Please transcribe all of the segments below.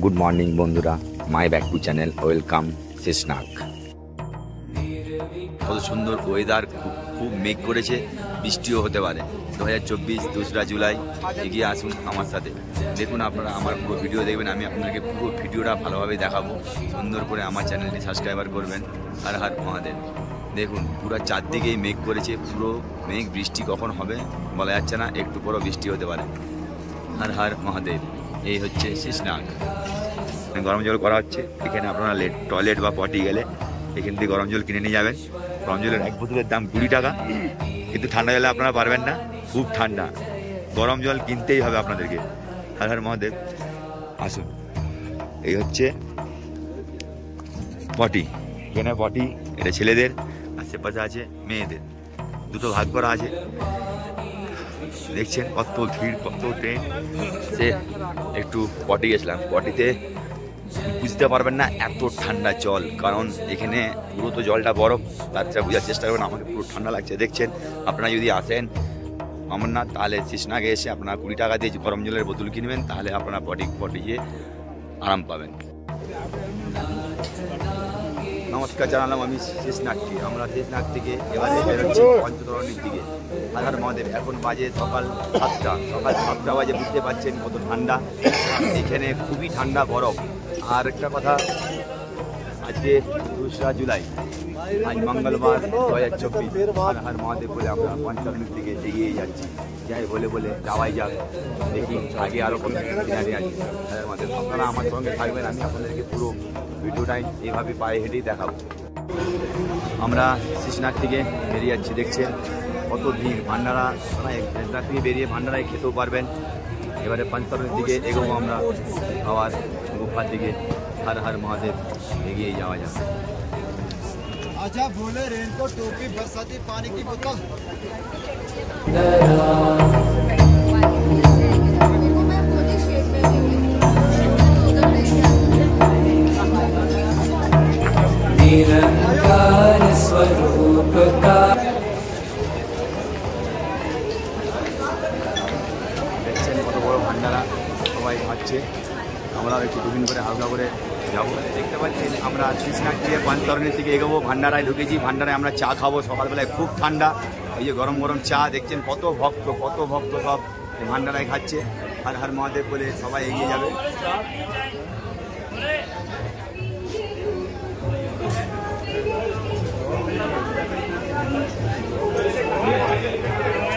Good morning বন্ধুরা, মাই back to channel. Welcome Sheshnag. কত সুন্দর ওয়েদার, খুব মেঘ করেছে, বৃষ্টিও হতে পারে। 2024 2রা জুলাই। এগিয়ে আসুন আমার সাথে, দেখুন আপনারা আমার পুরো ভিডিও দেখবেন। আমি আপনাদেরকে পুরো ভিডিওটা ভালোভাবে দেখাবো। সুন্দর করে আমার চ্যানেলটি সাবস্ক্রাইবার করবেন। হর হর মহাদেব। দেখুন পুরো চারদিকেই মেঘ করেছে, পুরো মেঘ। বৃষ্টি কখন হবে বলা যাচ্ছে না, একটু পরও বৃষ্টি হতে পারে। হর হর মহাদেব। এই হচ্ছে শেষনাগ। গরম জল করা হচ্ছে এখানে। আপনারা টয়লেট বা পটি গেলে এখান থেকে গরম জল কিনে নিয়ে যাবেন। গরম জলের এক বোতলের দাম 20 টাকা, কিন্তু ঠান্ডা জলে আপনারা পারবেন না, খুব ঠান্ডা। গরম জল কিনতেই হবে আপনাদেরকে। হর হর মহাদেব। আসুন, এই হচ্ছে পটি। এখানে পটি, এটা ছেলেদের, আশেপাশে আছে মেয়েদের, দুটো ভাগ করা আছে। দেখছেন কত ভিড়, কত ট্রেন। সে একটু পটি গেছিলাম, পটিতে বুঝতে পারবেন না এত ঠান্ডা জল, কারণ এখানে পুরো তো জলটা বরফ। তাছাড়া বোঝার চেষ্টা করবেন, আমাকে পুরো ঠান্ডা লাগছে। দেখছেন, আপনারা যদি আসেন অমরনাথ, তাহলে শেষনাগে এসে আপনারা 20 টাকা দিয়ে গরম জলের বোতল কিনবেন, তাহলে আপনারা পটি গিয়ে আরাম পাবেন। নমস্কার জানালাম আমি শেষনাগ থেকে। আমরা শেষনাগ থেকে এবারে বেরোচ্ছি পঞ্চতরণীর দিকে। হর হর মহাদেব। এখন বাজে সকাল 7টা বাজে। বুঝতে পারছেন কত ঠান্ডা এখানে, খুবই ঠান্ডা, বরফ। আর একটা কথা, আজকে 2রা জুলাই, আজ মঙ্গলবার 2024। হর হর মহাদেব বলে আমরা পঞ্চতরণীর দিকে এগিয়ে যাচ্ছি। যাই বলে যাওয়াই যাক, দেখি আগে আরও কোনো সিনারি আছে। হর হর মহাদেব। আপনারা আমার সঙ্গে থাকবেন, আমি আপনাদেরকে পুরো ভিডিওটাই এইভাবে পায়ে হেঁটেই দেখাবো। আমরা শেষনাগ থেকে বেরিয়ে যাচ্ছি। দেখছেন কত ভিড়। ভান্ডারা, শেষনাগ থেকে বেরিয়ে ভান্ডারায় খেতেও পারবেন। এবারে পঞ্চতরণীর দিকে এগোবো আমরা, আবার গুফার দিকে। হর হর মহাদেব, এগিয়ে যাওয়া যাবে। आजा बोले रेनकोट, टोपी, बरसाती पानी की बोतल। निरंकार स्वरूप का দেখছেন কত বড় ভান্ডারা, সবাই খাচ্ছে। আমরাও একটু টিফিন করে হালকা করে যাবো। দেখতে পাচ্ছেন আমরা শেষনাগ থেকে পঞ্চতরণীর দিকে এগোবো। ভান্ডারায় ঢুকেছি। ভান্ডারায় আমরা চা খাবো সকালবেলায়, খুব ঠান্ডা। এই যে গরম গরম চা, দেখছেন কত ভক্ত সব এই ভান্ডারায় খাচ্ছে। হর হর মহাদেব বলে সবাই এগিয়ে যাবে।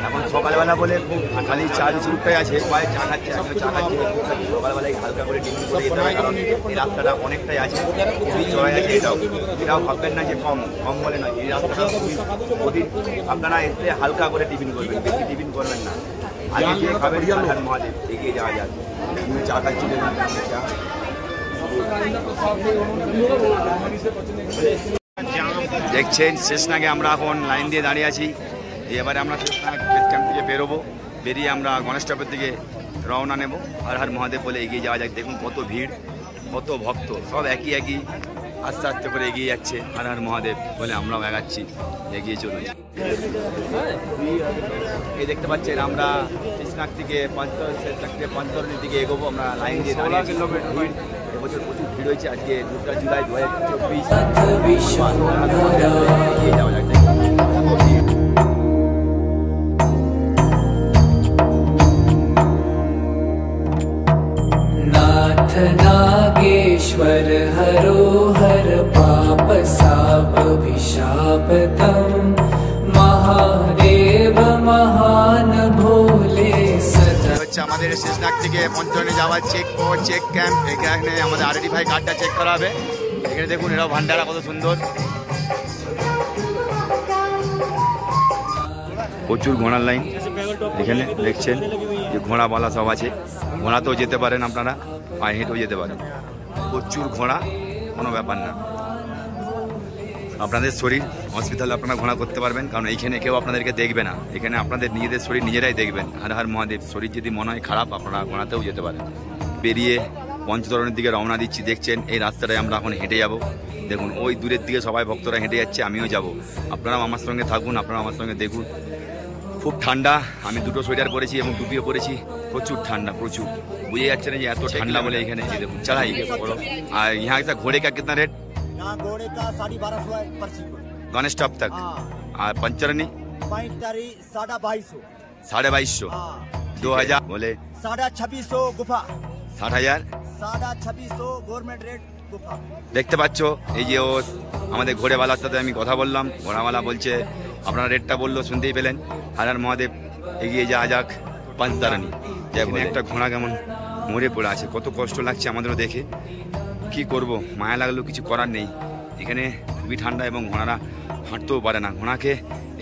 এখন সকালবেলা বলে খুব খালি চা বিস্কুটটাই আছে, কয়েক চা খাচ্ছে, আমিও চা খাচ্ছি। সকালবেলায় হালকা করে টিফিন করে যেতে হয়, কারণ এই রাস্তাটা অনেকটাই আছে, খুবই চড়াই আছে। এটাও ভাববেন না যে কম বলে নয়, এই রাস্তাটা খুবই অধিক। আপনারা এতে হালকা করে টিফিন করবেন, বেশি টিফিন করবেন না। আগে যে খাবেন হর হর মহাদেব, এগিয়ে যাওয়া যাক। আমি চা খাচ্ছি, চা। দেখছেন শেষনাগে আমরা এখন লাইন দিয়ে দাঁড়িয়ে আছি। এবারে আমরা শেষনাগ বেস ক্যাম্প থেকে বেরোবো। বেরিয়ে আমরা গণেশ টপের দিকে রওনা নেব। হর হর মহাদেব বলে এগিয়ে যাওয়া যাক। দেখুন কত ভিড়, কত ভক্ত, সব একই আস্তে আস্তে করে এগিয়ে যাচ্ছে। হর হর মহাদেব বলে আমরাও এগাচ্ছি, এগিয়ে চলুন। এই দেখতে পাচ্ছেন আমরা শেষনাগ থেকে পঞ্চতরণীর দিকে এগোবো। আমরা লাইন দিয়ে দাঁড়িয়ে আছি। এবছর প্রচুর ভিড় হয়েছে। আজকে 2রা জুলাই 2024। এগিয়ে যাওয়া যাক। नाथ नागेश्वर हरो हर पाप साप विशापतम महादेव महान भोले सदा। হচ্ছে আমাদের শেষনাগ থেকে পঞ্চতরণী যাওয়ার চেক ক্যাম্প। এখানে আমাদের আইডেন্টিফাই কার্ডটা চেক করা হবে। এখানে দেখুন, এরাও ভান্ডারা কত সুন্দর। প্রচুর ঘোড়ার লাইন এখানে। দেখছেন যে ঘোড়াওয়ালা সব আছে। ঘোড়াতেও যেতে পারেন আপনারা, পায়ে হেঁটেও যেতে পারেন। প্রচুর ঘোড়া, কোনো ব্যাপার না। আপনাদের শরীর হসপিটালে আপনারা ঘোড়া করতে পারবেন, কারণ এইখানে কেউ আপনাদেরকে দেখবে না। এখানে আপনাদের নিজেদের শরীর নিজেরাই দেখবেন। হর হর মহাদেব। শরীর যদি মনে হয় খারাপ, আপনারা ঘোড়াতেও যেতে পারেন। বেরিয়ে পঞ্চতরণের দিকে রওনা দিচ্ছি। দেখছেন এই রাস্তাটায় আমরা এখন হেঁটে যাব। দেখুন ওই দূরের দিকে সবাই ভক্তরা হেঁটে যাচ্ছে, আমিও যাব। আপনারাও আমার সঙ্গে থাকুন, আপনারা আমার সঙ্গে দেখুন। খুব ঠান্ডা, আমি দুটো সোয়েটার পরেছি এবং টুপিও পরেছি। প্রচুর ঠান্ডা, প্রচুর, বুঝে যাচ্ছে না যে এত ঠান্ডা বলে এখানে। দেখুন চড়াই বড়। আর यहाँ का घोड़े का कितना रेट? यहाँ घोड़े का 1250 है पर्ची को। गणेश टॉप तक। और पंचरनी 2250। 2250। 2000 बोले 2650 गुफा। 60,000। 2650 गवर्नमेंट रेट गुफा। দেখতে পাচ্ছ এই যে ও আমাদের ঘোড়েওয়ালার সাথে আমি কথা বললাম, ঘোড়াওয়ালা বলছে আপনার রেটটা বললো, শুনতেই পেলেন। হর হর মহাদেব, এগিয়ে যাওয়া যাক পাঁচতারানি। এখানে একটা ঘোড়া কেমন মরে পড়ে আছে, কত কষ্ট লাগছে আমাদেরও দেখে। কি করব, মায়া লাগলেও কিছু করার নেই। এখানে খুবই ঠান্ডা এবং ঘোড়ারা হাঁটতেও পারে না। ঘোড়াকে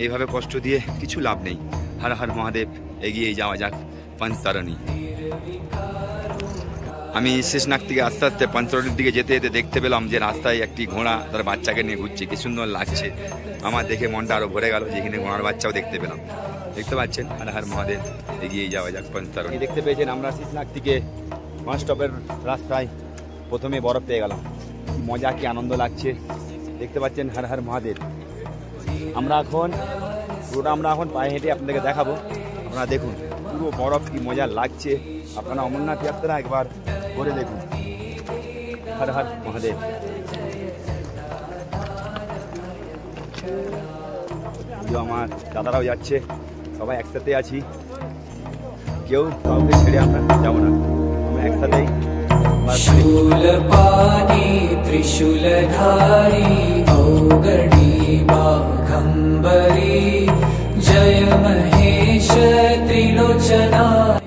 এইভাবে কষ্ট দিয়ে কিছু লাভ নেই। হর হর মহাদেব, এগিয়ে যাওয়া যাক পাঁচতারানি। আমি শেষনাগ থেকে আস্তে আস্তে পাঁচতারানির দিকে যেতে যেতে দেখতে পেলাম যে রাস্তায় একটি ঘোড়া তার বাচ্চাকে নিয়ে ঘুরছে। কি সুন্দর লাগছে, আমার দেখে মনটা আরো ভরে গেল। যেখানে ঘোড়ার বাচ্চাও দেখতে পেলাম। দেখতে পাচ্ছেন, হর হর মহাদেব, এগিয়ে যাওয়া যাক পাঁচতারানি। দেখতে পেয়েছেন আমরা শেষনাগ থেকে বাস স্টপের রাস্তায় প্রথমে বরফ পেয়ে গেলাম। কি মজা, কি আনন্দ লাগছে দেখতে পাচ্ছেন। হর হর মহাদেব। আমরা এখন পায়ে হেঁটে আপনাদেরকে দেখাবো। আপনারা দেখুন পুরো বরফ, কি মজা লাগছে। আপনারা অমরনাথ যাত্রা একবার করে দেখুন। হর হর মহাদেব। আমার দাদারাও যাচ্ছে, সবাই একসাথে আছি, কেউ কাউকে ছেড়ে আমরা যাবো না, আমরা একসাথেই। शूलपाणि त्रिशूलधारी औगणी बाघम्बरी जय महेश त्रिलोचनाय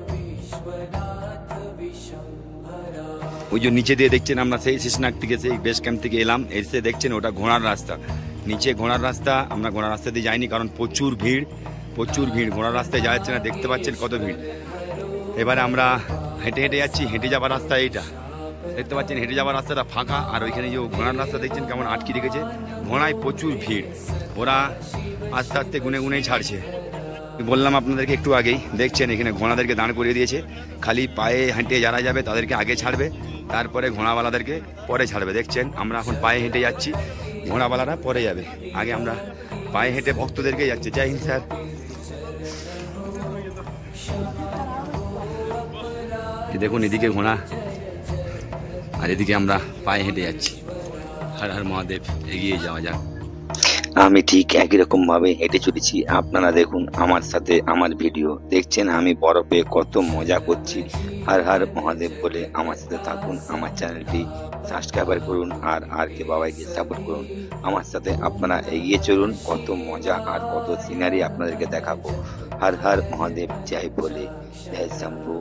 विश्वनाथ विशंभरा। ওই যে নিচে দিয়ে দেখছেন আমরা সেই শেষনাগ থেকে, সেই বেস ক্যাম্প থেকে এলাম। এসে দেখছেন ওটা ঘোড়ার রাস্তা, নিচে ঘোড়ার রাস্তা। আমরা ঘোড়ার রাস্তা দিয়ে যাইনি, কারণ প্রচুর ভিড়, প্রচুর ভিড়। ঘোড়ার রাস্তায় যাওয়া যাচ্ছে না, দেখতে পাচ্ছেন কত ভিড়। এবারে আমরা হেঁটে হেঁটে যাচ্ছি। হেঁটে যাবার রাস্তা এইটা, দেখতে পাচ্ছেন। হেঁটে যাবার রাস্তাটা ফাঁকা, আর ওইখানে যে ঘোড়ার রাস্তা দেখছেন কেমন আটকে রেখেছে। ঘোড়ায় প্রচুর ভিড়, ওরা আস্তে আস্তে গুনে গুনেই ছাড়ছে। বললাম আপনাদেরকে একটু আগেই, দেখছেন এখানে ঘোড়াদেরকে দাঁড় করিয়ে দিয়েছে। খালি পায়ে হেঁটে যারা যাবে তাদেরকে আগে ছাড়বে, তারপরে ঘোড়াওয়ালাদেরকে পরে ছাড়বে। দেখছেন আমরা এখন পায়ে হেঁটে যাচ্ছি, ঘোড়াওয়ালারা পরে যাবে। আগে আমরা পায়ে হেঁটে ভক্তদেরকে যাচ্ছি। জয় হিন্দ স্যার। দেখুন এদিকে ঘোড়া, আর এদিকে আমরা পায়ে হেঁটে যাচ্ছি। হর হর মহাদেব, এগিয়ে যাওয়া যাক। আমি ঠিক একই রকম ভাবে হেঁটে চলেছি। আপনারা দেখুন আমার সাথে আমার ভিডিও দেখছেন, আমি বরফে কত মজা করছি। হর হর মহাদেব বলে আমার সাথে থাকুন। আমার চ্যানেলটি সাবস্ক্রাইব করুন আর কে বাবাইকে সাপোর্ট করুন। আমার সাথে আপনারা এগিয়ে চলুন, কত মজা আর কত সিনারি আপনাদেরকে দেখাবো। হর হর মহাদেব জয় বলে, জয় শম্ভু,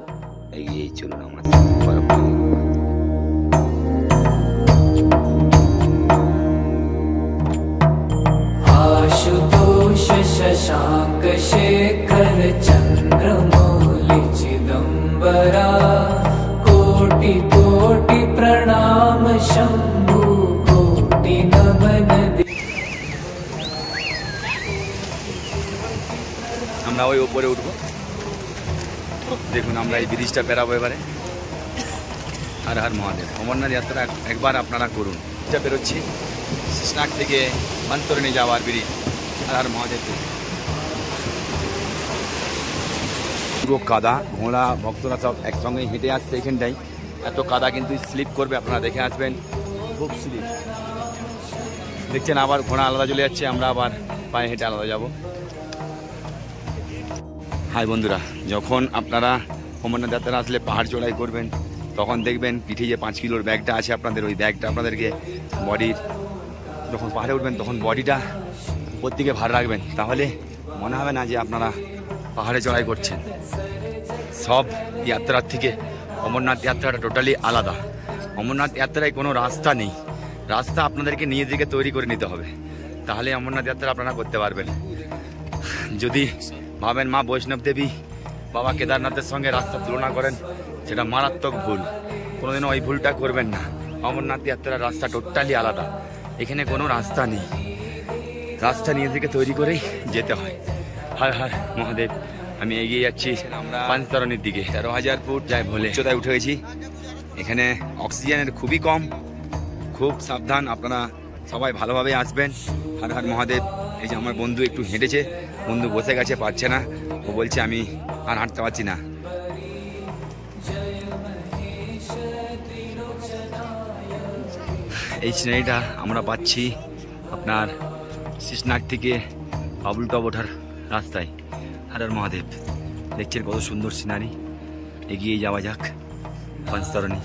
এগিয়ে চলুন আমার সাথে বরফে। आशुतोष शशांक शेखर चंद्रमौलि चिदंबरा कोटि कोटि प्रणाम शंभु कोटि नमन। আমরা ওই উপরে উঠবো। দেখুন আমরা এই ব্রিজটা পেরাবো এবারে। হর হর মহাদেব। অমরনাথ যাত্রা একবার আপনারা করুন। এটা বেরোচ্ছি শেষনাগ থেকে পাঁচতারানি যাওয়ার ব্রিজ। হর হর মহাদেব। পুরো কাদা, ঘোড়া ভক্তরা সব একসঙ্গে হেঁটে আসছে এখানটাই। এত কাদা কিন্তু স্লিপ করবে, আপনারা দেখে আসবেন, খুব স্লিপ। দেখছেন আবার ঘোড়া আলাদা চলে যাচ্ছে, আমরা আবার পায়ে হেঁটে আলাদা যাব। হাই বন্ধুরা, যখন আপনারা অমরনাথ যাত্রা আসলে পাহাড় চড়াই করবেন, তখন দেখবেন পিঠে যে 5 কিলোর ব্যাগটা আছে আপনাদের, ওই ব্যাগটা আপনাদেরকে বডির, যখন পাহাড়ে উঠবেন তখন বডিটা উপর দিকে ভার রাখবেন, তাহলে মনে হবে না যে আপনারা পাহাড়ে চড়াই করছেন। সব যাত্রার থেকে অমরনাথ যাত্রাটা টোটালি আলাদা। অমরনাথ যাত্রায় কোনো রাস্তা নেই, রাস্তা আপনাদেরকে নিজেদেরকে তৈরি করে নিতে হবে, তাহলে অমরনাথ যাত্রা আপনারা করতে পারবেন। যদি ভাবেন মা বৈষ্ণব দেবী, বাবা কেদারনাথের সঙ্গে রাস্তা তুলনা করেন, সেটা মারাত্মক ভুল। কোনোদিনও ওই ভুলটা করবেন না। অমরনাথ যাত্রার রাস্তা টোটালি আলাদা, এখানে কোনো রাস্তা নেই, রাস্তা নিজেদেরকে তৈরি করেই যেতে হয়। হর হর মহাদেব। আমি এগিয়ে যাচ্ছি আমরা পাঁচতারানির দিকে। 13,000 ফুট যাই বলে উচ্চতায় উঠে গেছি। এখানে অক্সিজেনের খুবই কম, খুব সাবধান। আপনারা সবাই ভালোভাবে আসবেন। হর হর মহাদেব, এই যে আমার বন্ধু একটু হেঁটেছে, বন্ধু বসে গেছে, পারছে না, ও বলছে আমি আর হাঁটতে পারছি না। এই সিনারিটা আমরা পাচ্ছি আপনার শেষনাগ থেকে বাবুল টপ ওঠার রাস্তায়। হর হর মহাদেব, দেখছেন কত সুন্দর সিনারি। এগিয়ে যাওয়া যাক পঞ্চতরণী।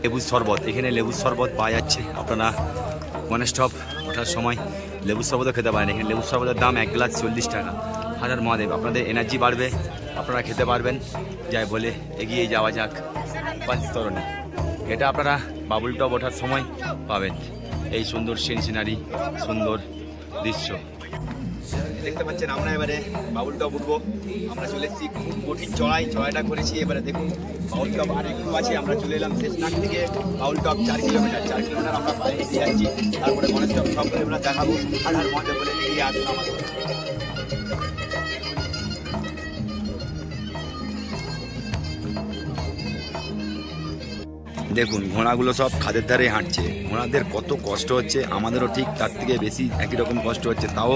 লেবুর শরবত, এখানে লেবুর শরবত পাওয়া যাচ্ছে। আপনারা ওয়ান স্টপ ওঠার সময় লেবুর শরবতও খেতে পারেন। এখানে লেবুর শরবতের দাম 1 গ্লাস 40 টাকা। হর হর মহাদেব, আপনাদের এনার্জি বাড়বে, আপনারা খেতে পারবেন। যাই বলে এগিয়ে যাওয়া যাক পঞ্চতরণী। এটা আপনারা বাবুল টপ ওঠার সময় পাবেন এই সুন্দর সিনারি, সুন্দর দৃশ্য দেখতে পাচ্ছেন। আমরা এবারে বাবুল টপ উঠবো। আমরা চলে এসেছি খুব কঠিন চড়াইটা করেছি। এবারে দেখুন বাবুল টপ আর একটু আছে। আমরা চলে এলাম শেষনাগ থেকে বাবুল টপ 4 কিলোমিটার আমরা পায়ে হেঁটে যাচ্ছি। তারপরে গণেশ টপ সব করে আমরা দেখাবো। আর মজা বলে এগিয়ে আসবো আমাদের। দেখুন ঘোড়াগুলো সব খাদের ধারে হাঁটছে। ঘোড়াদের কত কষ্ট হচ্ছে, আমাদেরও ঠিক তার থেকে বেশি একই রকম কষ্ট হচ্ছে, তাও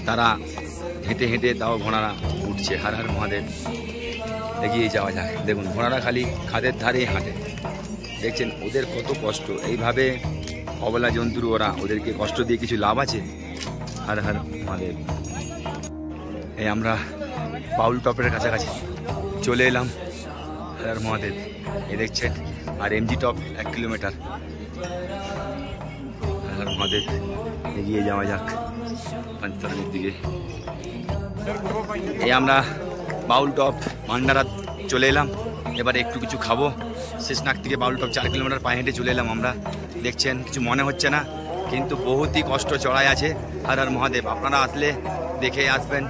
তারা হেঁটে হেঁটে তাও ঘোড়ারা উঠছে। হর হর মহাদেব, এগিয়ে যাওয়া যায়। দেখুন ঘোড়ারা খালি খাদের ধারে হাঁটে, দেখছেন ওদের কত কষ্ট। এইভাবে অবলা জন্তুর ওরা, ওদেরকে কষ্ট দিয়ে কিছু লাভ আছে? হর হর মহাদেব। এই আমরা বাউল টপের কাছাকাছি চলে এলাম। হর হর মহাদেব, এ দেখছেন। আর MG top 1 kilometre. Har Har Mahadev, এগিয়ে যাওয়া যাক পঞ্চতরণীর দিকে। এই আমরা বাউল টপ ভান্ডারা চলে এলাম। এবারে একটু কিছু খাবো। শেষনাগ থেকে বাউল টপ 4 কিলোমিটার পায়ে হেঁটে চলে এলাম আমরা। দেখছেন কিছু মনে হচ্ছে না, কিন্তু বহুতই কষ্ট চড়াই আছে। হর হর মহাদেব, আপনারা আসলে দেখে আসবেন।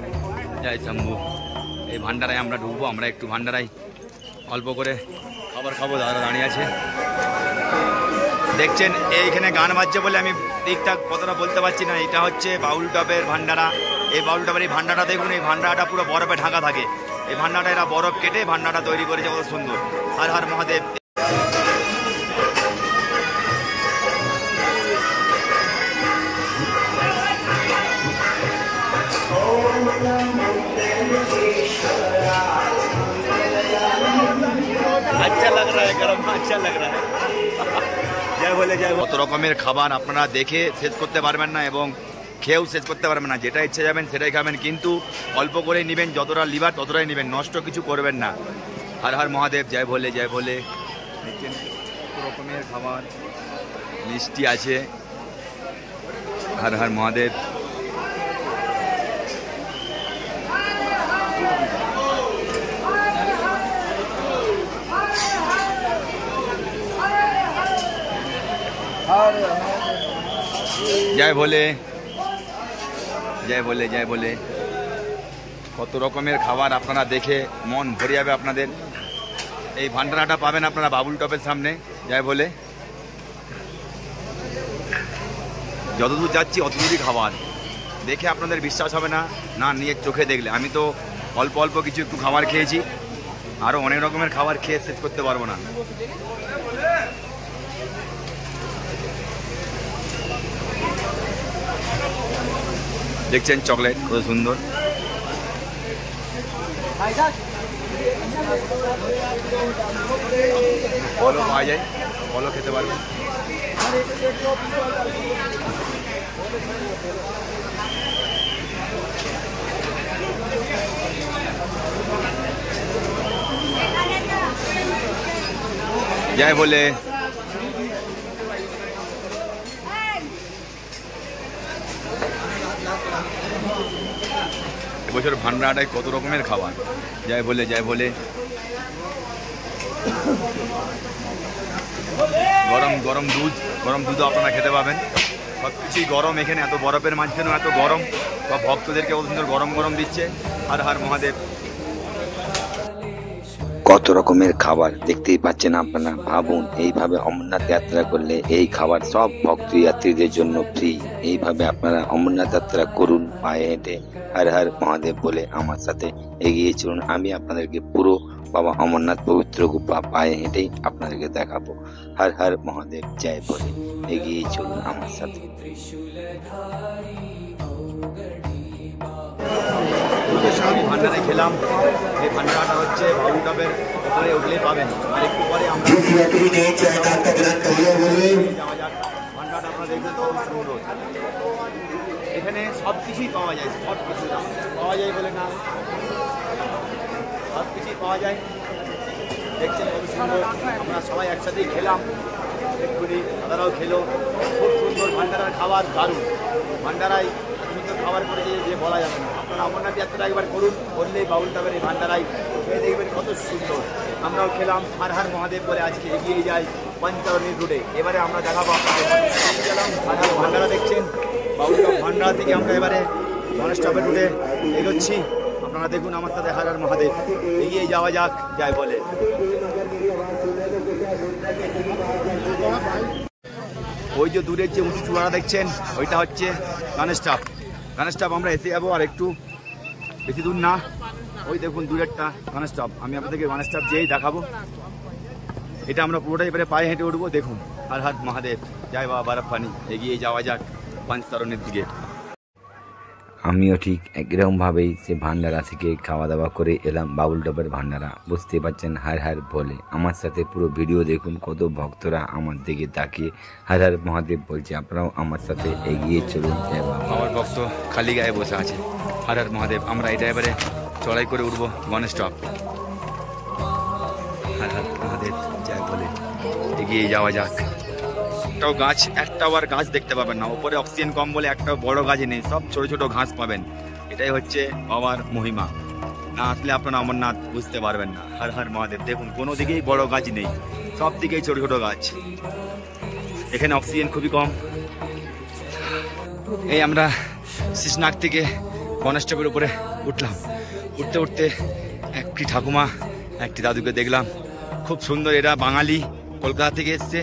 জয় শম্ভু। এই ভান্ডারায় আমরা ঢুকবো। আমরা একটু ভান্ডারায় অল্প করে খাবার খাবো। দাদা দাঁড়িয়ে আছে, দেখছেন এইখানে গান বাজছে বলে আমি ঠিকঠাক কতটা বলতে পারছি না। এটা হচ্ছে বাউল টপের ভান্ডারা। এই বাউল টপের এই ভান্ডারটা দেখুন, এই ভান্ডারটা পুরো বরফে ঢাকা থাকে। এই ভান্ডারটা এরা বরফ কেটে ভান্ডারটা তৈরি করেছে, কত সুন্দর। হর হর মহাদেব। अच्छा लग रहा है, गरम अच्छा लग रहा है। जय बोले जय। কত রকমের খাবার আপনারা দেখে শেষ করতে পারবেন না এবং খেয়েও শেষ করতে পারবেন না। যেটা ইচ্ছে যাবেন সেটাই খাবেন, কিন্তু অল্প করেই নেবেন। যতটা লিভার ততটাই নেবেন, নষ্ট কিছু করবেন না। হর হর মহাদেব, জয় ভোলে জয় ভোলে। দেখছেন কত রকমের খাবার, মিষ্টি আছে। হর হর মহাদেব। জয় ভোলে জয় ভোলে জয় ভোলে। কত রকমের খাবার আপনারা দেখে মন ভরে যাবে আপনাদের। এই ভান্ডারাটা পাবেন আপনারা বাবুল টপের সামনে। জয় ভোলে। যতদূর যাচ্ছি অতদূরই খাবার, দেখে আপনাদের বিশ্বাস হবে না, না নিজের চোখে দেখলে। আমি তো অল্প অল্প কিছু একটু খাবার খেয়েছি, আরও অনেক রকমের খাবার খেয়ে শেষ করতে পারবো না। দেখছেন চকলেট কত সুন্দর। ফলও পাওয়া যায়, ফলও খেতে পারবেন। জয় বলে। এবছর ভান্ডারাটায় কত রকমের খাবার। জয় বলে জয় বলে। গরম গরম দুধ আপনারা খেতে পাবেন। সব কিছুই গরম। এখানে এত বরফের মাঝখানেও এত গরম, বা ভক্তদেরকে কত সুন্দর গরম গরম দিচ্ছে। হর হর মহাদেব। কত রকমের খাবার দেখতেই পাচ্ছেন আপনারা। ভাবুন, এইভাবে অমরনাথ যাত্রা করলে এই খাবার সব ভক্ত যাত্রীদের জন্য ফ্রি। এইভাবে আপনারা অমরনাথ যাত্রা করুন পায়ে হেঁটে। হর হর মহাদেব বলে আমার সাথে এগিয়ে চলুন। আমি আপনাদেরকে পুরো বাবা অমরনাথ পবিত্র গুফা পায়ে হেঁটেই আপনাদেরকে দেখাবো। হর হর মহাদেব জয় বলে এগিয়ে চলুন আমার সাথে। আমি ভান্ডারায় খেলাম। এই ভান্ডারাটা হচ্ছে বাউল টপের ওপরে উঠলেই পাবেন। আর একটু পরে আমরা যাওয়া যাক। ভান্ডারাটা আপনারা দেখবেন খুব সুন্দর। এখানে সব কিছুই পাওয়া যায়, সব কিছু পাওয়া যায় বলে না, সব কিছুই পাওয়া যায়। দেখছেন খুব সুন্দর। আমরা সবাই একসাথেই খেলাম, এক্ষুনি দাদারাও খেলো। খুব সুন্দর ভান্ডারার খাবার, দারুণ। ভান্ডারায় সুন্দর খাবার করেছে যে বলা যাবে না। আপনারা অমরনাথ যাত্রা একবার করুন, করলেই বাউল টপের এই ভান্ডারায় খেয়ে দেখবেন কত সুন্দর। আমরাও খেলাম। হর হর মহাদেব বলে আজকে এগিয়ে যাই পঞ্চরণীর রুটে। এবারে আমরা দেখাবো আপনাদের গেলাম হর হর ভান্ডারা। দেখছেন বাউল টপ ভান্ডারা থেকে আমরা এবারে গণেশ টপের রুটে এগোচ্ছি। আপনারা দেখুন আমার সাথে হর হর মহাদেব। এগিয়ে যাওয়া যাক, যাই বলে। ওই যে দূরের যে উঁচু চূড়াটা দেখছেন, ওইটা হচ্ছে গণেশ টপ। গণেশ টপ আমরা এসে যাবো, আর একটু বেশি দূর না। ওই দেখুন দূরেরটা গণেশ টপ। আমি আপনাদেরকে গণেশ টপ যেই দেখাবো। এটা আমরা পুরোটাই এবারে পায়ে হেঁটে উঠবো। দেখুন হর হর মহাদেব, জয় বাবা বারাপ্পানি। এগিয়ে যাওয়া যাক পঞ্চতরণের দিকে। আমিও ঠিক একরকমভাবেই সে ভান্ডারা থেকে খাওয়া দাওয়া করে এলাম বাউল টপের ভান্ডারা। বুঝতে পারছেন হর হর বলে। আমার সাথে পুরো ভিডিও দেখুন, কত ভক্তরা আমার দিকে তাকিয়ে হর হর মহাদেব বলছে। আপনারাও আমার সাথে এগিয়ে চলুন। আমার ভক্ত খালি গায়ে বসে আছে। হর হর মহাদেব। আমরা এটা এবারে চড়াই করে উঠবো গণেশ টপ। হর হর মহাদেব, জয় বলে এগিয়ে যাওয়া যাক। একটাও গাছ, একটাও আর গাছ দেখতে পাবেন না। উপরে অক্সিজেন কম বলে একটাও বড় গাছ নেই, সব ছোট ছোট ঘাস পাবেন। এটাই হচ্ছে বাবার মহিমা। না আসলে আপনারা অমরনাথ বুঝতে পারবেন না। হর হর মহাদেব। দেখুন কোনো দিকেই বড় গাছ নেই, সব দিকেই ছোট ছোট গাছ। এখানে অক্সিজেন খুবই কম। এই আমরা শীষনাগ থেকে গণেশ টপের উপরে উঠলাম। উঠতে উঠতে একটি ঠাকুমা, একটি দাদুকে দেখলাম। খুব সুন্দর। এরা বাঙালি, কলকাতা থেকে এসছে।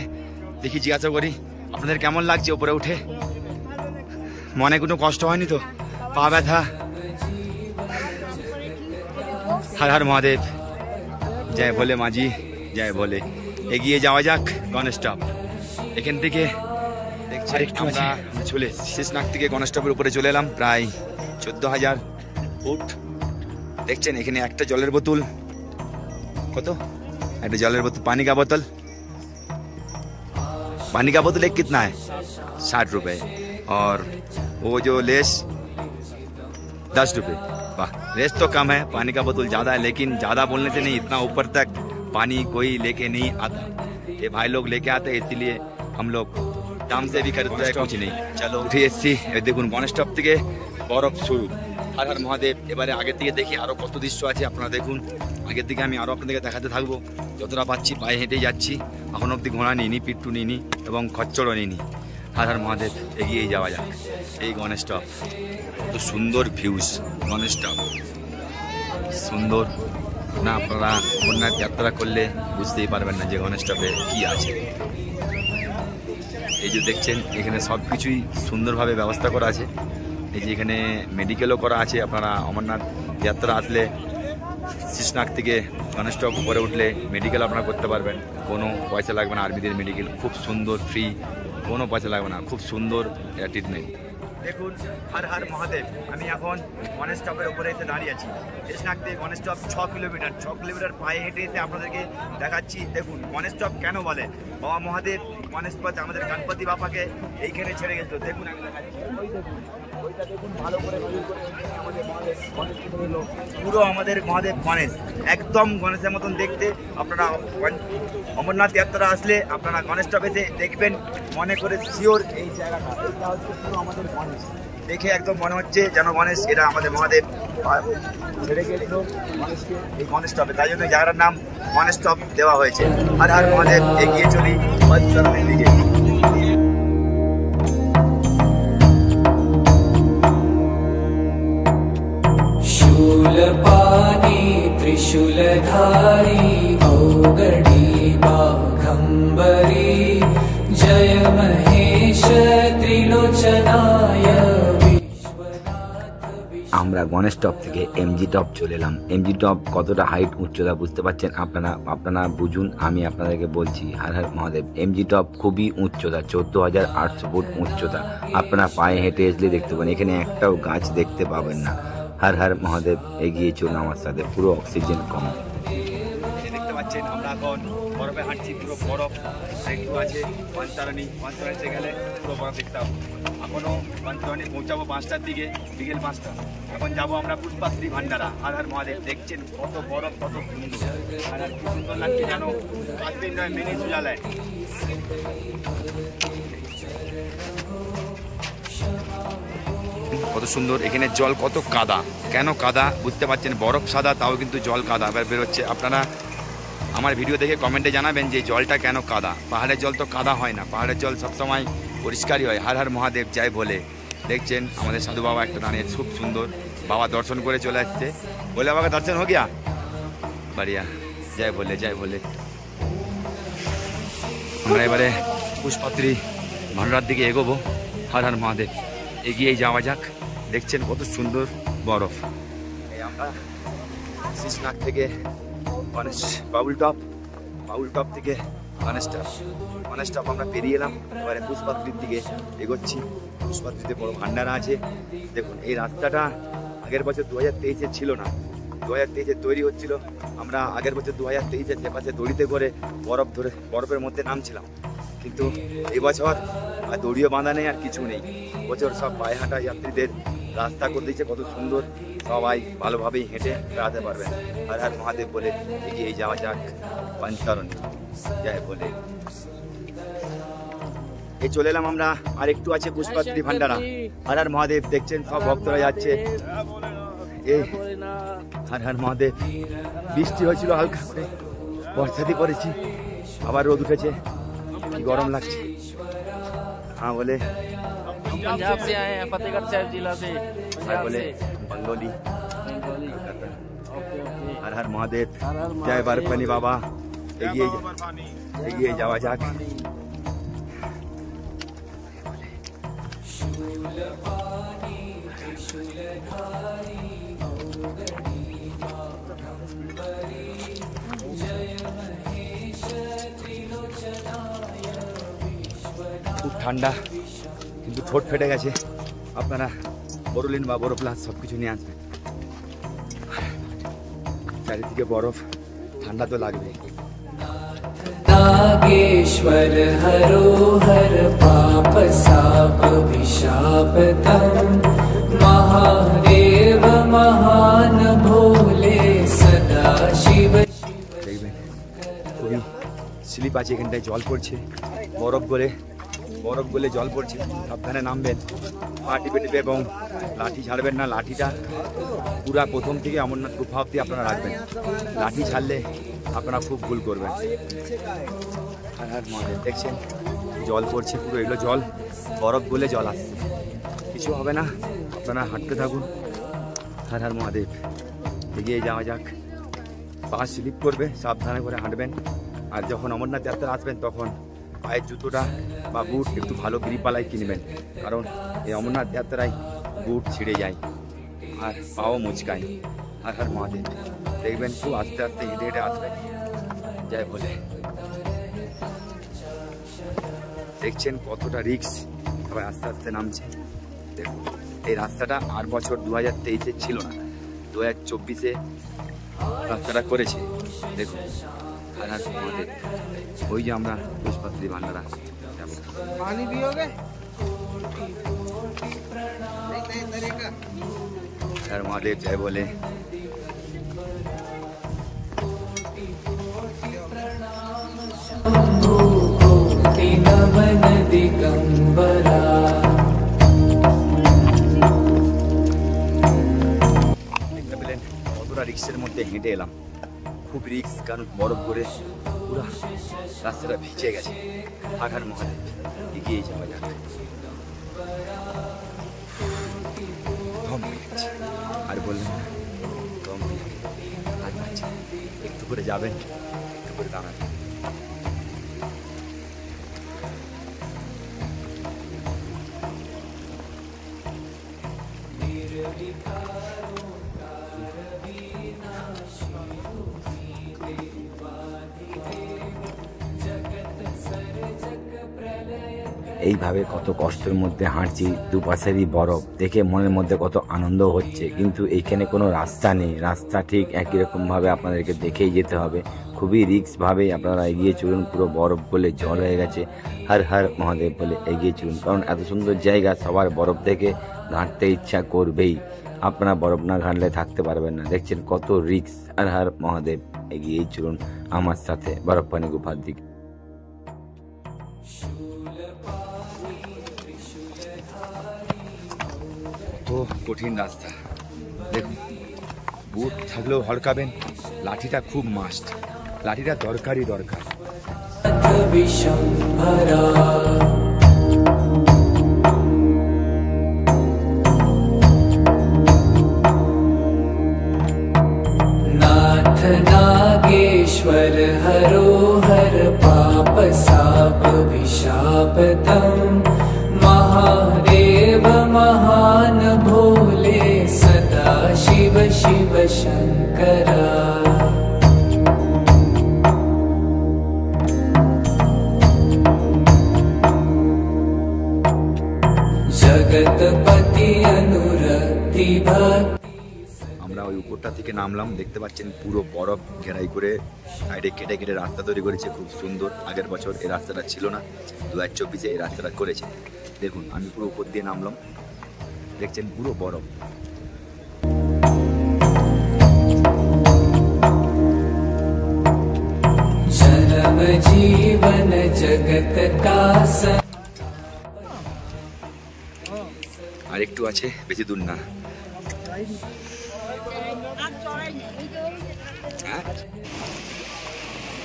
দেখি জিজ্ঞাসা করি আপনাদের কেমন লাগছে উপরে উঠে? মনে কোনো কষ্ট হয়নি তো? পা ব্যথা? হর হর মহাদেব, জয় ভোলে মাঝি, জয় ভোলে। এগিয়ে যাওয়া যাক গণেশ টপ। এখান থেকে আমরা চলে শীষনাগ থেকে গণেশ টপের উপরে চলে এলাম। প্রায় 14,000 ফুট। দেখছেন এখানে একটা জলের বোতল কত? একটা জলের বোতল, पानी का बोतल, पानी का बोतल एक कितना है? 60 रुपए। और वो जो लेस 10 रुपए। वाह, रेस तो कम है, पानी का बोतल ज्यादा है। लेकिन ज्यादा बोलने से नहीं, इतना ऊपर तक पानी कोई लेके नहीं आता। ये भाई लोग लेके आते हैं, इसीलिए हम लोग दाम से भी खरीदते हैं, कुछ नहीं। चलो उठे এসছি। দেখুন গণেশ টপ থেকে বরফ শুরু। হর হর মহাদেব। এবারে আগের দিকে দেখি আরো কত দৃশ্য আছে, আপনারা দেখুন। আগের দিকে আমি আরো আপনাদেরকে দেখাতে থাকবো যতটা পাচ্ছি। পায়ে হেঁটেই যাচ্ছি। এখন অব্দি ঘোড়া নিইনি, পিট্টু নিইনি এবং খচ্চরও নিইনি। হর হর মহাদেব। এগিয়েই যাওয়া যাক। এই গণেশ টপ, কত সুন্দর ভিউজ। গণেশ টপ সুন্দর না? আপনারা অমরনাথ যাত্রা করলে বুঝতেই পারবেন না যে গণেশ টপে কি আছে। এই যে দেখছেন এখানে সব কিছুই সুন্দরভাবে ব্যবস্থা করা আছে। এই যে এখানে মেডিকেলও করা আছে। আপনারা অমরনাথ যাত্রা আসলে শীষনাগ থেকে গণেশ টপ উপরে উঠলে মেডিকেল আপনারা করতে পারবেন, কোনো পয়সা লাগবে না। আর্মিদের মেডিকেল খুব সুন্দর, ফ্রি, কোনো পয়সা লাগবে না। খুব সুন্দর এটা ট্রিটমেন্ট। দেখুন হর হর মহাদেব। আমি এখন গণেশ টপের উপরে এসে দাঁড়িয়ে আছি। শীষনাগ থেকে গণেশ টপ 6 কিলোমিটার। 6 কিলোমিটার পায়ে হেঁটে এসে আপনাদেরকে দেখাচ্ছি। দেখুন গণেশ টপ কেন বলে? বাবা মহাদেব গণেশ পথ আমাদের গণপতি বাবাকে এইখানে ছেড়ে গেছিল। দেখুন আমি দেখাচ্ছি। ওইটা দেখুন ভালো করে আমাদের মহাদেব গণেশ পুরো আমাদের মহাদেব গণেশ একদম গণেশের মতন দেখতে। আপনারা অমরনাথ যাত্রা আসলে আপনারা গণেশ টপ এসে দেখবেন, মনে করে শিওর এই জায়গাটা, এটা হচ্ছে পুরো আমাদের গণেশ। দেখে একদম মনে হচ্ছে যেন গণেশ, এটা আমাদের মহাদেব ছেড়ে গেছিল গণেশকে এই গণেশ টপে। তাই জন্য জায়গাটার নাম গণেশ টপ দেওয়া হয়েছে। হর হর মহাদেব। এগিয়ে চলি পঞ্চতরণের দিকে। शूलपाणि त्रिशूलधारी औगडी बाघम्बरी जय महेश त्रिलोचनाय আমরা গণেশ টপ থেকে এমজি টপ চলে এলাম। এমজি টপ কতটা হাইট, উচ্চতা বুঝতে পারছেন আপনারা বুঝুন। আমি আপনাদেরকে বলছি হর হর মহাদেব। এমজি টপ খুবই উচ্চতা, 14,800 ফুট উচ্চতা। আপনারা পায়ে হেঁটে আসলে দেখতে পাবেন। এখানে একটাও গাছ দেখতে পাবেন না। হর হর মহাদেব, এগিয়ে চলুন আমার সাথে, পুরো অক্সিজেন কম। দেখতে পাচ্ছেন আমরা এখন বরফে হাঁটছি, পুরো বরফ একটু আছে। পঞ্চতারণীতে গেলে পুরো বরফ দেখতে পাবো। এখনও পঞ্চতারণী পৌঁছাবো 5টার দিকে, বিকেল 5টা। এখন যাবো আমরা পুষ্পাশ্রী ভান্ডারা। হর হর মহাদেব, দেখছেন কত বরফ, কত সুন্দর। আর কি সুন্দর লাগছে যেন কাশ্মীর নয়, মিনি সুইজারল্যান্ড। কত সুন্দর এখানে জল, কত কাদা। কেন কাদা বুঝতে পারছেন, বরফ সাদা তাও কিন্তু জল কাদা বেরোচ্ছে। আপনারা আমার ভিডিও দেখে কমেন্টে জানাবেন যে জলটা কেন কাদা। পাহাড়ের জল তো কাদা হয় না, পাহাড়ের জল সবসময় পরিষ্কারই হয়। হর হর মহাদেব, জয় ভোলে। দেখছেন আমাদের সাধু বাবা একটা দাঁড়িয়ে, খুব সুন্দর। বাবা দর্শন করে চলে আসছে। বলে বাবা দর্শন হো গিয়া, বাড়িয়া। জয় ভোলে, জয় ভোলে। আমরা এবারে পুষ্পাত্রী ভান্ডার দিকে এগোবো। হর হর মহাদেব, এগিয়েই যাওয়া যাক। দেখছেন কত সুন্দর বরফ। এই আমরা শীষনাগ থেকে গণেশ বাউল টপ থেকে গণেশ টপ আমরা পেরিয়ে এলাম। এবারে পুষ্পাত্রীর দিকে এগোচ্ছি। পুষ্পাত্রীতে বড় ভান্ডারা আছে। দেখুন এই রাস্তাটা আগের বছর 2023-এ ছিল না, 2023-এ তৈরি হচ্ছিল। আমরা আগের বছর 2023-এ সেপাশে দড়িতে করে বরফের মধ্যে নামছিলাম। কিন্তু এবছর আর দড়িও বাঁধা নেই, আর কিছু নেই। বছর সব পায়ে হাঁটা যাত্রীদের রাস্তা করে দিয়েছে, কত সুন্দর। সবাই ভালোভাবেই হেঁটে বেড়াতে পারবেন। হর হর মহাদেব বলে এগিয়ে যাওয়া যাক পঞ্চতারণী, জয় বলে। এই চলে এলাম আমরা, আর একটু আছে পুষ্পাত্রী ভান্ডারা। হর হর মহাদেব, দেখছেন সব ভক্তরা যাচ্ছে। এই হর হর মহাদেব। বৃষ্টি হয়েছিল হালকা করে, বর্ষাতে পড়েছি, আবার রোদ উঠেছে, কি গরম লাগছে। हाँ बोले पंजाब से आए हैं, फतेहगढ़ साहिब जिला से। बोले बंगोली। हर हर महादेव, हर हर जय महादेव। बर्फानी बाबा। एगिए जावा जाक। খুব ঠান্ডা, কিন্তু ঠোঁট ফেটে গেছে। আপনারা বরলিন বা বরফ প্লাস সব কিছু নিয়ে আসবেন। চারিদিকে বরফ, ঠান্ডা তো লাগবে। नागेश्वर हरो हर पाप साप विशापतम महादेव महान भोले सदा शिव। দেখবেন খুবই স্লিপ আছে, এখানটায় জল পড়ছে, বরফ গলে জল পড়ছে। সাবধানে নামবেন, পা টিপে টিপে, এবং লাঠি ছাড়বেন না। লাঠিটা পুরা প্রথম থেকে অমরনাথ গুফা অব্দি আপনারা রাখবেন। লাঠি ছাড়লে আপনারা খুব ভুল করবেন। আর মহাদেব, দেখছেন জল পড়ছে পুরো, এগুলো জল বরফ গলে জল আসছে, কিছু হবে না। আপনারা হাঁটতে থাকুন। হর হর মহাদেব, এগিয়ে যাওয়া যাক। পা স্লিপ করবে, সাবধানে করে হাঁটবেন। আর যখন অমরনাথ যাত্রা আসবেন তখন পায়ের জুতোটা বা বুট একটু ভালো গ্রিপালাই কিনবেন, কারণ এই অমরনাথ যাত্রায় বুট ছিঁড়ে যায় আর পাও মুচকায়। হর হর মহাদেব, দেখবেন খুব আস্তে আস্তে হেঁটে হেঁটে আসবেন। জয় বলে। দেখছেন কতটা রিক্স, সবাই আস্তে আস্তে নামছে। দেখুন এই রাস্তাটা আর বছর 2023-এ ছিল না, 2024-এ রাস্তাটা করেছে। দেখুন হর হর মহাদেব। ওই যে আমরা পুষ্পাত্রী ভান্ডারা যাব। पानी पियोगे? हर महादेव, जय बोले। नमन दिगंबरा। দেখতে পেলেন কতটা রিক্সের মধ্যে হেঁটে এলাম। খুব রিক্স, কারণ বরফ করে পুরো রাস্তাটা ভিজে গেছে। হর হর মহাদেব, এগিয়ে যাওয়া যাক। দম হয়ে গেছে, আর বললেন না, দম হয়ে গেছে। আর যাচ্ছে, একটু করে যাবেন, একটু করে দাঁড়াবেন। এইভাবে কত কষ্টের মধ্যে হাঁটছি, দুপাশেরই বরফ দেখে মনের মধ্যে কত আনন্দ হচ্ছে। কিন্তু এইখানে কোনো রাস্তা নেই, রাস্তা ঠিক একই রকম ভাবে আপনাদেরকে দেখেই যেতে হবে। খুবই রিস্ক ভাবে আপনারা এগিয়ে চলুন, পুরো বরফ বলে জল হয়ে গেছে। হর হর মহাদেব বলে এগিয়ে চলুন, কারণ এত সুন্দর জায়গা সবার বরফ দেখে ঘাঁটতে ইচ্ছা করবেই। আপনারা বরফ না ঘাঁটলে থাকতে পারবেন না। দেখছেন কত রিস্ক। হর হর মহাদেব, এগিয়েই চলুন আমার সাথে বরফ পানি গুফার দিকে। তো কঠিন রাস্তা, দেখুন বুট থাকলেও হড়কাবেন, লাঠিটা খুব মাস্ট, লাঠিটা দরকারই দরকার। विशंभरा नाथ नागेश्वर हरो हर पाप साप विशापतम महादेव महान भोले सदा शिव शिव शंकरा जगतपति अनुरक्ति भक्ति। আমরা ওই উপরটা থেকে নামলাম, দেখতে পাচ্ছেন পুরো বরফ ঘেরাই করে সাইডে কেটে কেটে রাস্তা তৈরি করেছে, খুব সুন্দর। আগের বছর এই রাস্তাটা ছিল না, 2024-এ এই রাস্তাটা করেছে। দেখুন আমি পুরো উপর দিয়ে নামলাম, দেখছেন পুরো বরফ। जन्म जीवन जगत का আর একটু আছে, বেশি দূর না।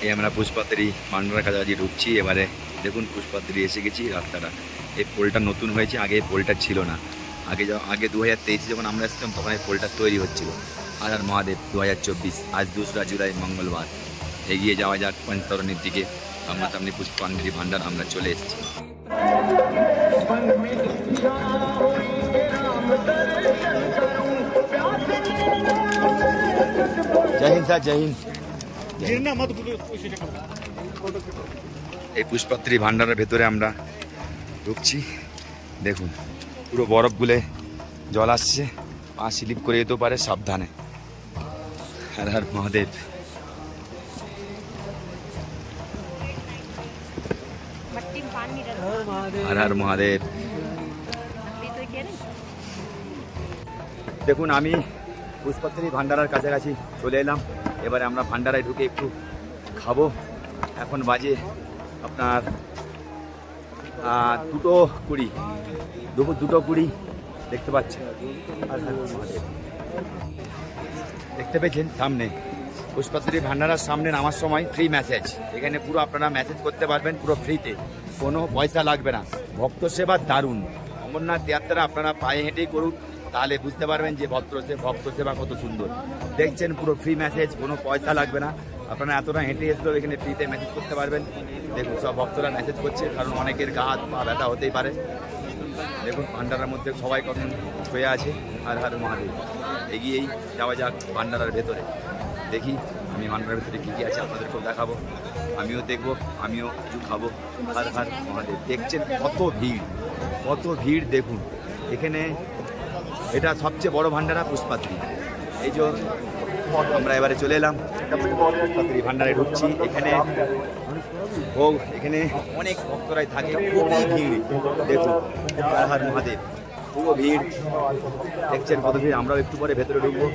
এই আমরা পুষ্পাত্রি ভান্ডারের কাছাকাছি ঢুকছি। এবারে দেখুন পুষ্পাত্রি এসে গেছি। রাস্তাটা, এই পোলটা নতুন হয়েছে, আগে এই পোলটা ছিল না। আগে 2023 যখন আমরা এসেছিলাম তখন এই পোলটা তৈরি হচ্ছিল। হর হর মহাদেব 2024, আজ 2 জুলাই মঙ্গলবার। এগিয়ে যাওয়া যাক পঞ্চতরণীর দিকে। সামনাসামনি পুষ্পাঞ্জলি ভান্ডার আমরা চলে এসেছি। জয় হিন্দ স্যার, জয় হিন্দ। এই পুষ্পাত্রি ভান্ডারের ভেতরে আমরা ঢুকছি। দেখুন পুরো বরফ গুলে জল আসছে, পা স্লিপ করে যেতেও পারে, সাবধানে। হর হর মহাদেব। হর হর মহাদেব। দেখুন আমি পুষ্পাত্রি ভান্ডারের কাছাকাছি চলে এলাম। এবারে আমরা ভান্ডারায় ঢুকে একটু খাবো। এখন বাজে আপনার 2:20, দুপুর 2:20 দেখতে পাচ্ছেন। দেখতে পেয়েছেন সামনে পুষ্পাত্রি ভান্ডারার সামনে নামার সময় ফ্রি মেসেজ। এখানে পুরো আপনারা মেসেজ করতে পারবেন পুরো ফ্রিতে, কোনো পয়সা লাগবে না। ভক্ত সেবা দারুণ। অমরনাথ যাত্রা আপনারা পায়ে হেঁটেই করুন, তাহলে বুঝতে পারবেন যে ভক্ত সেবা কত সুন্দর। দেখছেন পুরো ফ্রি মেসেজ, কোনো পয়সা লাগবে না। আপনারা এতটা হেঁটে এসলেও এখানে ফ্রিতে মেসেজ করতে পারবেন। দেখুন সব ভক্তরা মেসেজ করছে, কারণ অনেকের গা হাত পা ব্যথা হতেই পারে। দেখুন ভান্ডারার মধ্যে সবাই কখন শুয়ে আছে। হর হর মহাদেব। এগিয়েই যাওয়া যাক ভান্ডারার ভেতরে। দেখি আমি ভান্ডারার ভেতরে কী কী আছে আপনাদেরকেও দেখাবো, আমিও দেখবো, আমিও কিছু খাবো। হর হর মহাদেব। দেখছেন কত ভিড় দেখুন এখানে। এটা সবচেয়ে বড় ভান্ডারা পুষ্পাত্রি। এই যে আমরা এবারে চলে এলাম পুষ্পাত্রি ভান্ডারে ঢুকছি। এখানে ভোগ, এখানে অনেক ভক্তরাই থাকে, খুবই ভিড়। দেখুন হর হর মহাদেব, পুরো ভিড়। দেখছেন কত ভিড়। আমরাও একটু পরে ভেতরে ঢুকবো।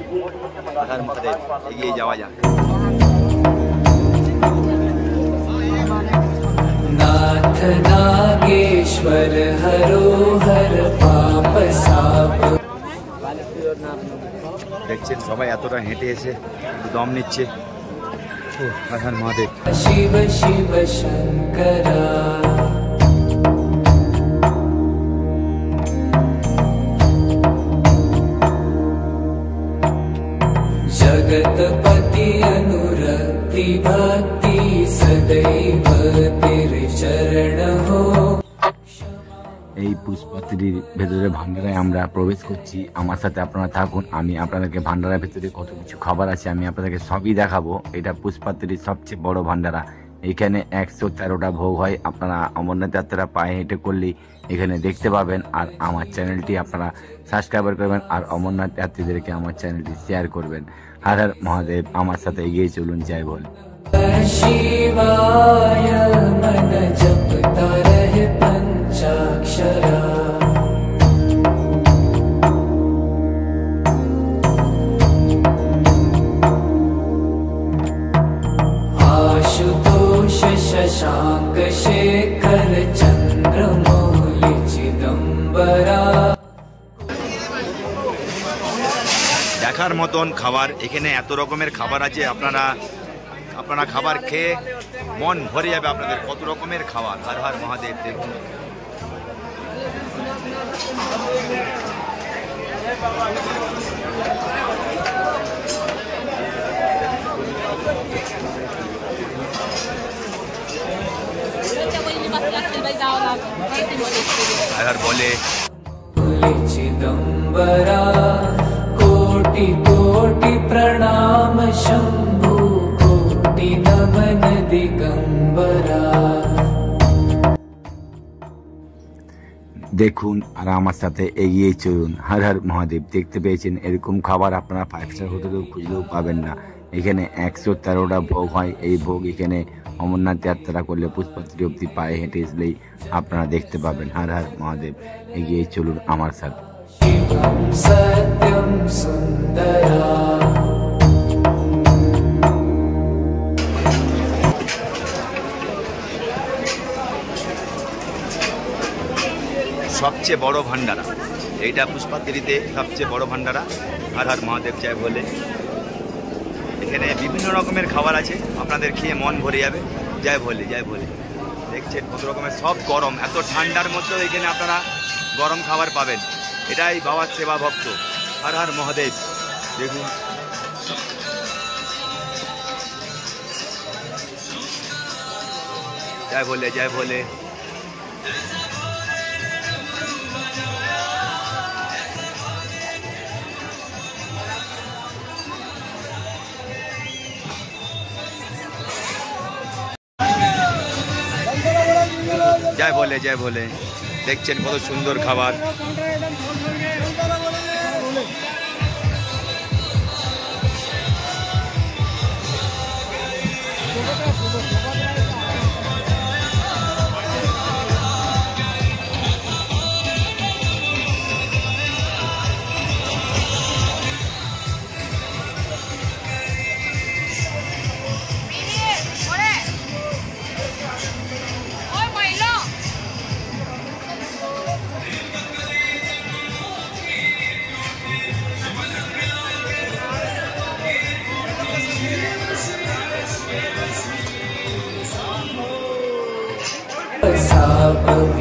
হর হর মহাদেব। এগিয়ে যাওয়া যাক। नाथ नागेश्वर हरो हर पाप साप। দেখছেন সবাই এতটা হেঁটে এসে একটু দম নিচ্ছে। হর হর মহাদেব। शिव शिव शंकरा जगतपति अनुरक्ति भक्ति सदैव तेरे चरण हो। এই পুষ্পাত্রির ভেতরে ভান্ডারায় আমরা প্রবেশ করছি। আমার সাথে আপনারা থাকুন, আমি আপনাদেরকে ভান্ডারার ভেতরে কত কিছু খাবার আছে আমি আপনাদেরকে সবই দেখাবো। এটা পুষ্পাত্রির সবচেয়ে বড় ভান্ডারা। এখানে 113টা ভোগ হয়। আপনারা অমরনাথ যাত্রা পায়ে হেঁটে করলেই এখানে দেখতে পাবেন। আর আমার চ্যানেলটি আপনারা সাবস্ক্রাইব করবেন আর অমরনাথ যাত্রীদেরকে আমার চ্যানেলটি শেয়ার করবেন। হর হর মহাদেব। আমার সাথে এগিয়ে চলুন। জয় বল शिवाय मन जपता रहे पंचाक्षरा आशुतोष शशांक शेखर चंद्रमौलि चिदंबरा। দেখার মতন খাবার, এখানে এত রকমের খাবার আছে, আপনারা খাবার খেয়ে মন ভরে যাবে আপনাদের। কত রকমের খাবার। হর হর মহাদেব। দেখুন হর হর বলে चिदंबरा कोटि कोटि प्रणाम शंभु कोटि नमन दिगंबरा। দেখুন আর আমার সাথে এগিয়ে চলুন। হর হর মহাদেব। দেখতে পেয়েছেন এরকম খাবার আপনারা 5 স্টার হোটেলেও খুঁজলেও পাবেন না। এখানে 113টা ভোগ হয়। এই ভোগ এখানে অমরনাথ যাত্রা করলে পুষ্পাত্রী অব্দি পায়ে হেঁটে আসলেই আপনারা দেখতে পাবেন। হর হর মহাদেব। এগিয়ে চলুন আমার সাথে। शिवं सत्यं सुंदरा সবচেয়ে বড় ভান্ডারা এইটা পুষ্পাত্রিতে, সবচেয়ে বড় ভান্ডারা। হর হর মহাদেব। জয় বলে। এখানে বিভিন্ন রকমের খাবার আছে, আপনাদের খেয়ে মন ভরে যাবে। জয় বলে জয় বলে। দেখছেন কত রকমের, সব গরম। এত ঠান্ডার মধ্যেও এখানে আপনারা গরম খাবার পাবেন। এটাই বাবার সেবা ভক্ত। হর হর মহাদেব। দেখুন জয় বলে জয় বলে। জয় বলে জয় বলে। দেখছেন কত সুন্দর খাবার।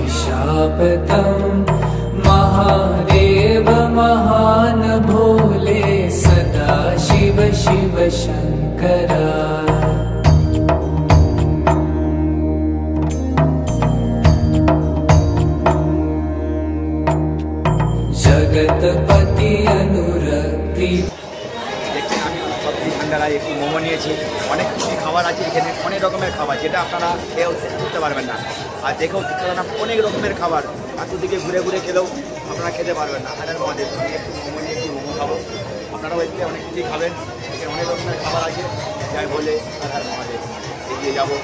शापविशापतं महादेव महान भोले सदा शिव शिव शंकरा। जगतपति अनुरक्ति। দেখছেন আমি সবজি ভান্ডারায় একটু মোমো নিয়েছি। অনেক কিছু খাবার আছে এখানে, অনেক রকমের খাবার, যেটা আপনারা খেয়েও বুঝতে পারবেন না আর দেখেও শিখতে পারবেন না। অনেক রকমের খাবার দিকে ঘুরে ঘুরে খেলেও আপনারা খেতে পারবেন না। হাজার মহাদেব। আমি একটু মোমো নিয়ে একটু মোমো খাবো, আপনারাও এদিকে অনেক কিছুই খাবেন। এখানে অনেক রকমের খাবার আছে। যাই বলে হাজার মহাদেব। এগিয়ে যাবো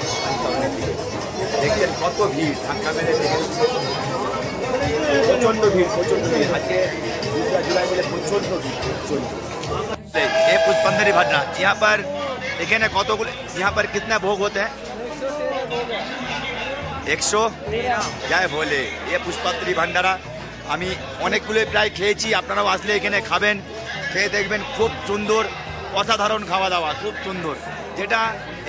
অনেক দিকে। দেখছেন কত ভিড়, ধাক্কা মেরে প্রচণ্ড ভিড়, প্রচণ্ড ভিড়। আজকে 2 जुलाई बोले प्रचंड ভিড়, प्रचंड। ये पुष्पंदरी भंडारा यहाँ पर এখানে কতগুলো, यहाँ पर कितना भोग होते हैं? 100। জয় বলে। এ পুষ্পাত্রী ভান্ডারা আমি অনেকগুলো প্রায় খেয়েছি। আপনারাও আসলে এখানে খাবেন, খেয়ে দেখবেন খুব সুন্দর, অসাধারণ খাওয়া দাওয়া, খুব সুন্দর, যেটা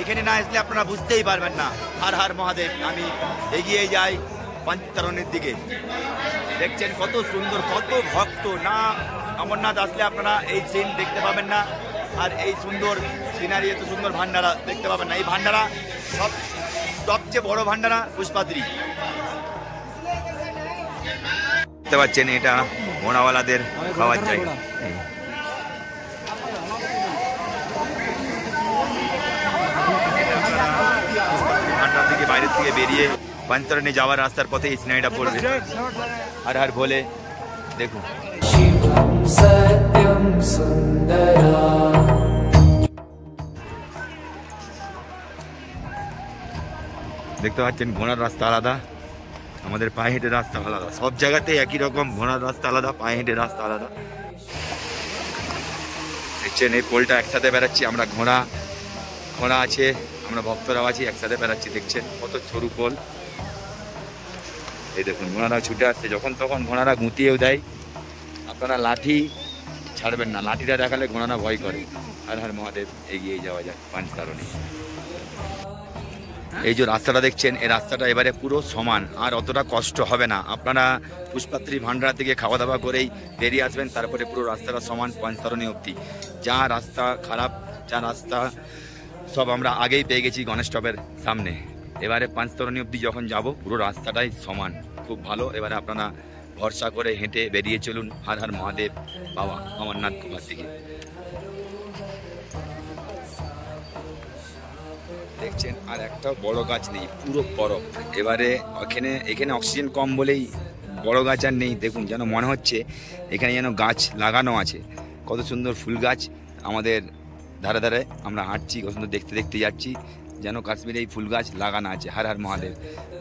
এখানে না আসলে আপনারা বুঝতেই পারবেন না। হর হর মহাদেব। আমি এগিয়ে যাই পঞ্চতরণের দিকে। দেখছেন কত সুন্দর, কত ভক্ত। না অমরনাথ আসলে আপনারা এই সিন দেখতে পাবেন না, আর এই সুন্দর সিনারি, এত সুন্দর ভান্ডারা দেখতে পাবেন না। এই ভান্ডারা সবচেয়ে বড় ভান্ডারা পুষ্পাত্রী। দেখতে পাচ্ছেন এটা ঘোড়াওয়ালাদের খাওয়ার জায়গা। পুষ্পাত্রী থেকে বেরিয়ে পঞ্চতরণী যাওয়ার রাস্তার পথে এই সিনারিটা পড়বে। হর হর ভোলে। দেখুন शिवं सत्यं सुन्दरा দেখতে পাচ্ছেন ঘোড়ার রাস্তা আলাদা, আমাদের পায়ে হেঁটে রাস্তা আলাদা। সব জায়গাতে একই রকম, ঘোড়ার রাস্তা আলাদা, পায়ে হেঁটে রাস্তা আলাদা। দেখছেন এই পোলটা একসাথে বেড়াচ্ছি আমরা, ঘোড়া আছে, আমরা ভক্তরাও আছি, একসাথে বেড়াচ্ছি। দেখছেন কত সরু পোল। এই দেখুন ঘোড়ারা ছুটে আসছে, যখন তখন ঘোড়ারা গুঁতিয়েও দেয়। আপনারা লাঠি ছাড়বেন না, লাঠিটা দেখালে ঘোড়ারা ভয় করে। হর হর মহাদেব। এগিয়ে যাওয়া যাক পঞ্চতরণী। এই যে রাস্তাটা দেখছেন, এই রাস্তাটা এবারে পুরো সমান, আর অতটা কষ্ট হবে না। আপনারা পুষ্পাত্রী ভান্ডারা থেকে খাওয়া দাওয়া করেই বেরিয়ে আসবেন, তারপরে পুরো রাস্তাটা সমান পঞ্চতরণী অবধি। যা রাস্তা খারাপ, যা রাস্তা সব আমরা আগেই পেয়ে গেছি গণেশ টপের সামনে। এবারে পঞ্চতরণী অবধি যখন যাব পুরো রাস্তাটাই সমান, খুব ভালো। এবারে আপনারা ভরসা করে হেঁটে বেরিয়ে চলুন হর হর মহাদেব বাবা অমরনাথ গুহার দিকে। দেখছেন আর একটা বড় গাছ নেই, পুরো বরফ। এবারে এখানে অক্সিজেন কম বলেই বড় গাছ আর নেই। দেখুন যেন মনে হচ্ছে এখানে যেন গাছ লাগানো আছে। কত সুন্দর ফুল গাছ আমাদের ধারে ধারে আমরা হাঁটছি, কত সুন্দর দেখতে দেখতে যাচ্ছি, যেন কাশ্মীরে এই ফুল গাছ লাগানো আছে। হর হর মহাদেব।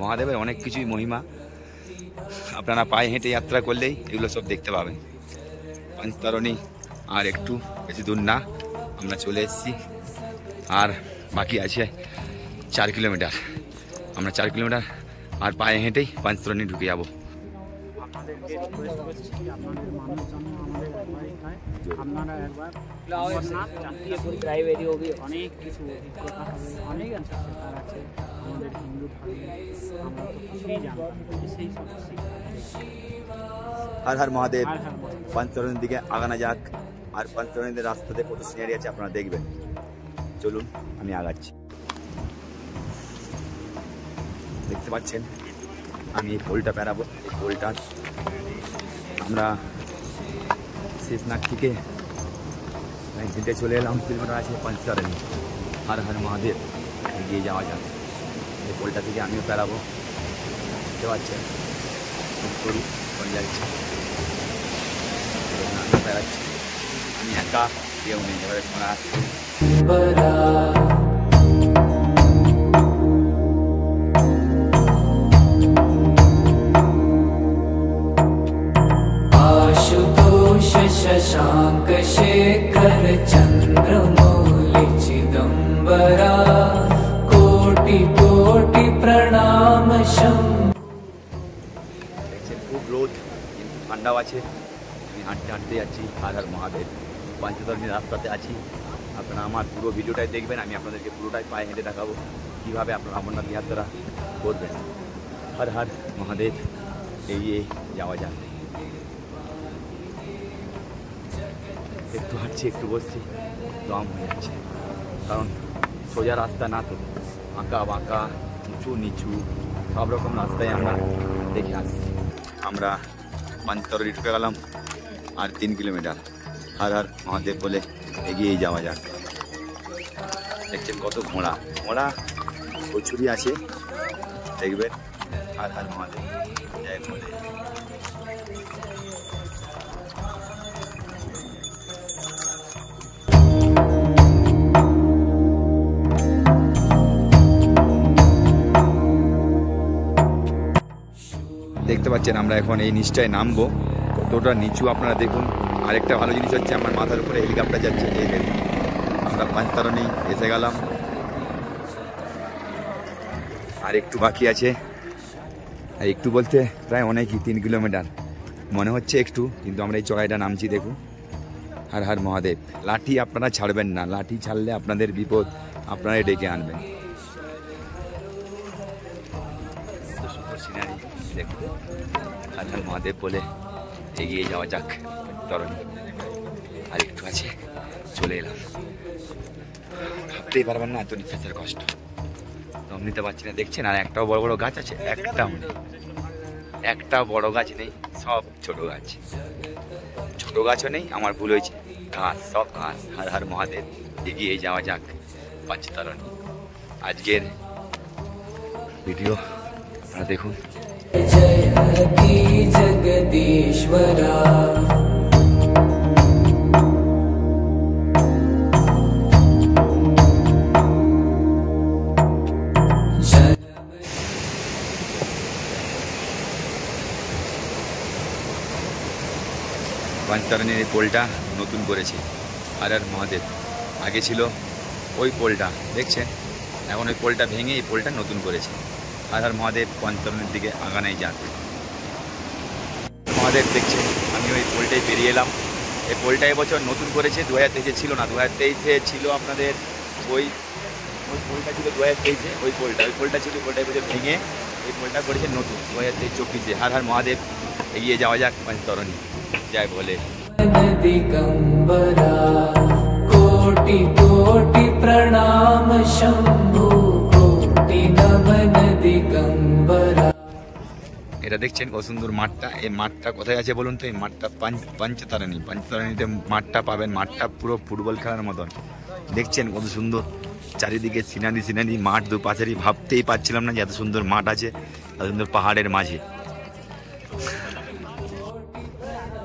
মহাদেবের অনেক কিছুই মহিমা, আপনারা পায়ে হেঁটে যাত্রা করলেই এগুলো সব দেখতে পাবেন। পঞ্চতরণী আর একটু বেশি দূর না, আমরা চলে এসেছি। আর বাকি আছে 4 কিলোমিটার। আমরা 4 কিলোমিটার আর পায়ে হেঁটেই পঞ্চতরণী ঢুকে যাবো। আপনারা একবার প্রাইভেরি হবে, অনেক কিছু অভিজ্ঞতা হবে, অনেক আছে শেখার আছে। আমাদের হিন্দু ধর্মে আমরা তো কিছুই জানতাম, সেই সমস্যা। হর হর মহাদেব। হর হর মহাদেব। পঞ্চতরণীর দিকে আগানো যাক। আর পঞ্চতরণীর রাস্তাতে কত সিনারি আছে আপনারা দেখবেন। চলুন আমি আগাচ্ছি। দেখতে পাচ্ছেন আমি এই পোলটা পেরাবো। এই পোলটা আমরা শেষনাগ থেকে হেঁটে চলে এলাম, কিলোমিটার আছে পঞ্চতরণী। হর হর মহাদেব। এগিয়ে যাওয়া যাক। এই পোলটা থেকে আমিও পেরাবো। দেখতে পাচ্ছেন খুব সরু চলে যাচ্ছে, আমি পেরাচ্ছি। আমি একা, কেউ নেই। এবারে শোনা আসছে आशुतोष शशांक शेखर चंद्रमौलि चिदंबरा कोटि कोटि प्रणाम शं। দেখছেন খুব রোদ, কিন্তু ঠান্ডাও আছে। আমি হাঁটতে হাঁটতে যাচ্ছি। হর হর মহাদেব। পঞ্চতরণীর রাস্তাতে আছি। আপনারা আমার পুরো ভিডিওটাই দেখবেন, আমি আপনাদেরকে পুরোটাই পায়ে হেঁটে দেখাবো কীভাবে আপনারা অমরনাথ যাত্রা করবেন। হর হর মহাদেব। এগিয়ে যাওয়া যাক। একটু হাঁটছি, একটু বসছি, দম হয়ে যাচ্ছে। কারণ সোজা রাস্তা না তো, আঁকা বাঁকা, উঁচু নিচু সব রকম রাস্তায় আমরা দেখে আসছি। আমরা পঞ্চতরণী ঢুকে গেলাম, আর 3 কিলোমিটার। হর হর মহাদেব বলে এগিয়ে যাওয়া যাক। দেখছেন কত ঘোড়া প্রচুরই আছে, দেখবেন। হর হর মহাদেব জয় বলে। দেখতে পাচ্ছেন আমরা এখন এই নিচটায় নামবো, কতটা নিচু আপনারা দেখুন। আরেকটা ভালো জিনিস হচ্ছে আমার মাথার উপরে হেলিকপ্টার যাচ্ছে। এই দেখুন আমরা পঞ্চতরণী এসে গেলাম, আর একটু বাকি আছে। আর একটু বলতে প্রায় অনেকই, 3 কিলোমিটার মনে হচ্ছে একটু, কিন্তু আমরা এই চড়াইটা নামছি। দেখুন হর হর মহাদেব। লাঠি আপনারা ছাড়বেন না, লাঠি ছাড়লে আপনাদের বিপদ আপনারাই ডেকে আনবেন। সুন্দর সিনারি দেখুন। হর হর মহাদেব বলে এগিয়ে যাওয়া যাক তরণী। আর একটু আছে, চলে এলাম। ভাবতেই পারবেন না এত নিঃশ্বাসের কষ্ট, দম নিতে পারছি না। দেখছেন আর একটাও বড় বড় গাছ আছে? একটা বড় গাছ নেই, সব ছোট গাছ। ছোট গাছও নেই, আমার ভুল হয়েছে, ঘাস, সব ঘাস। হর হর মহাদেব। এগিয়ে যাওয়া যাক পঞ্চতরণী। আজকের ভিডিও, আপনারা দেখুন। जय की जगदीश्वरा পাঁচতারানির এই পোলটা নতুন করেছে আর মহাদেব। আগে ছিল ওই পোলটা, দেখছেন, এখন ওই পোলটা ভেঙে এই পোলটা নতুন করেছে। আর মহাদেব পঞ্চতরণের দিকে আগানাই যাক। মহাদেব দেখছেন, আমি ওই পোলটাই পেরিয়ে এলাম। এই পোলটা এবছর নতুন করেছে, 2023 ছিল না, 2023 ছিল আপনাদের ওই পোলটা ছিল 2023, ওই পোলটা ছিল, পোলটা এবছর ভেঙে এই পোলটা করেছে নতুন 2023-24। হর মহাদেব, এগিয়ে যাওয়া যাক পঞ্চতরণী। জয় বলে दिगंबरा कोटि कोटि प्रणाम शंभु कोटि नमन दिगंबरा। এটা দেখছেন কত সুন্দর মাঠটা। এই মাঠটা কোথায় আছে বলুন তো? এই মাঠটা পঞ্চতারানী। পঞ্চতারানীতে মাঠটা পাবেন, মাঠটা পুরো ফুটবল খেলার মতন। দেখছেন কত সুন্দর চারিদিকে সিনারি মাঠ, দুপাশেরই ভাবতেই পারছিলাম না যে এত সুন্দর মাঠ আছে, এত সুন্দর পাহাড়ের মাঝে।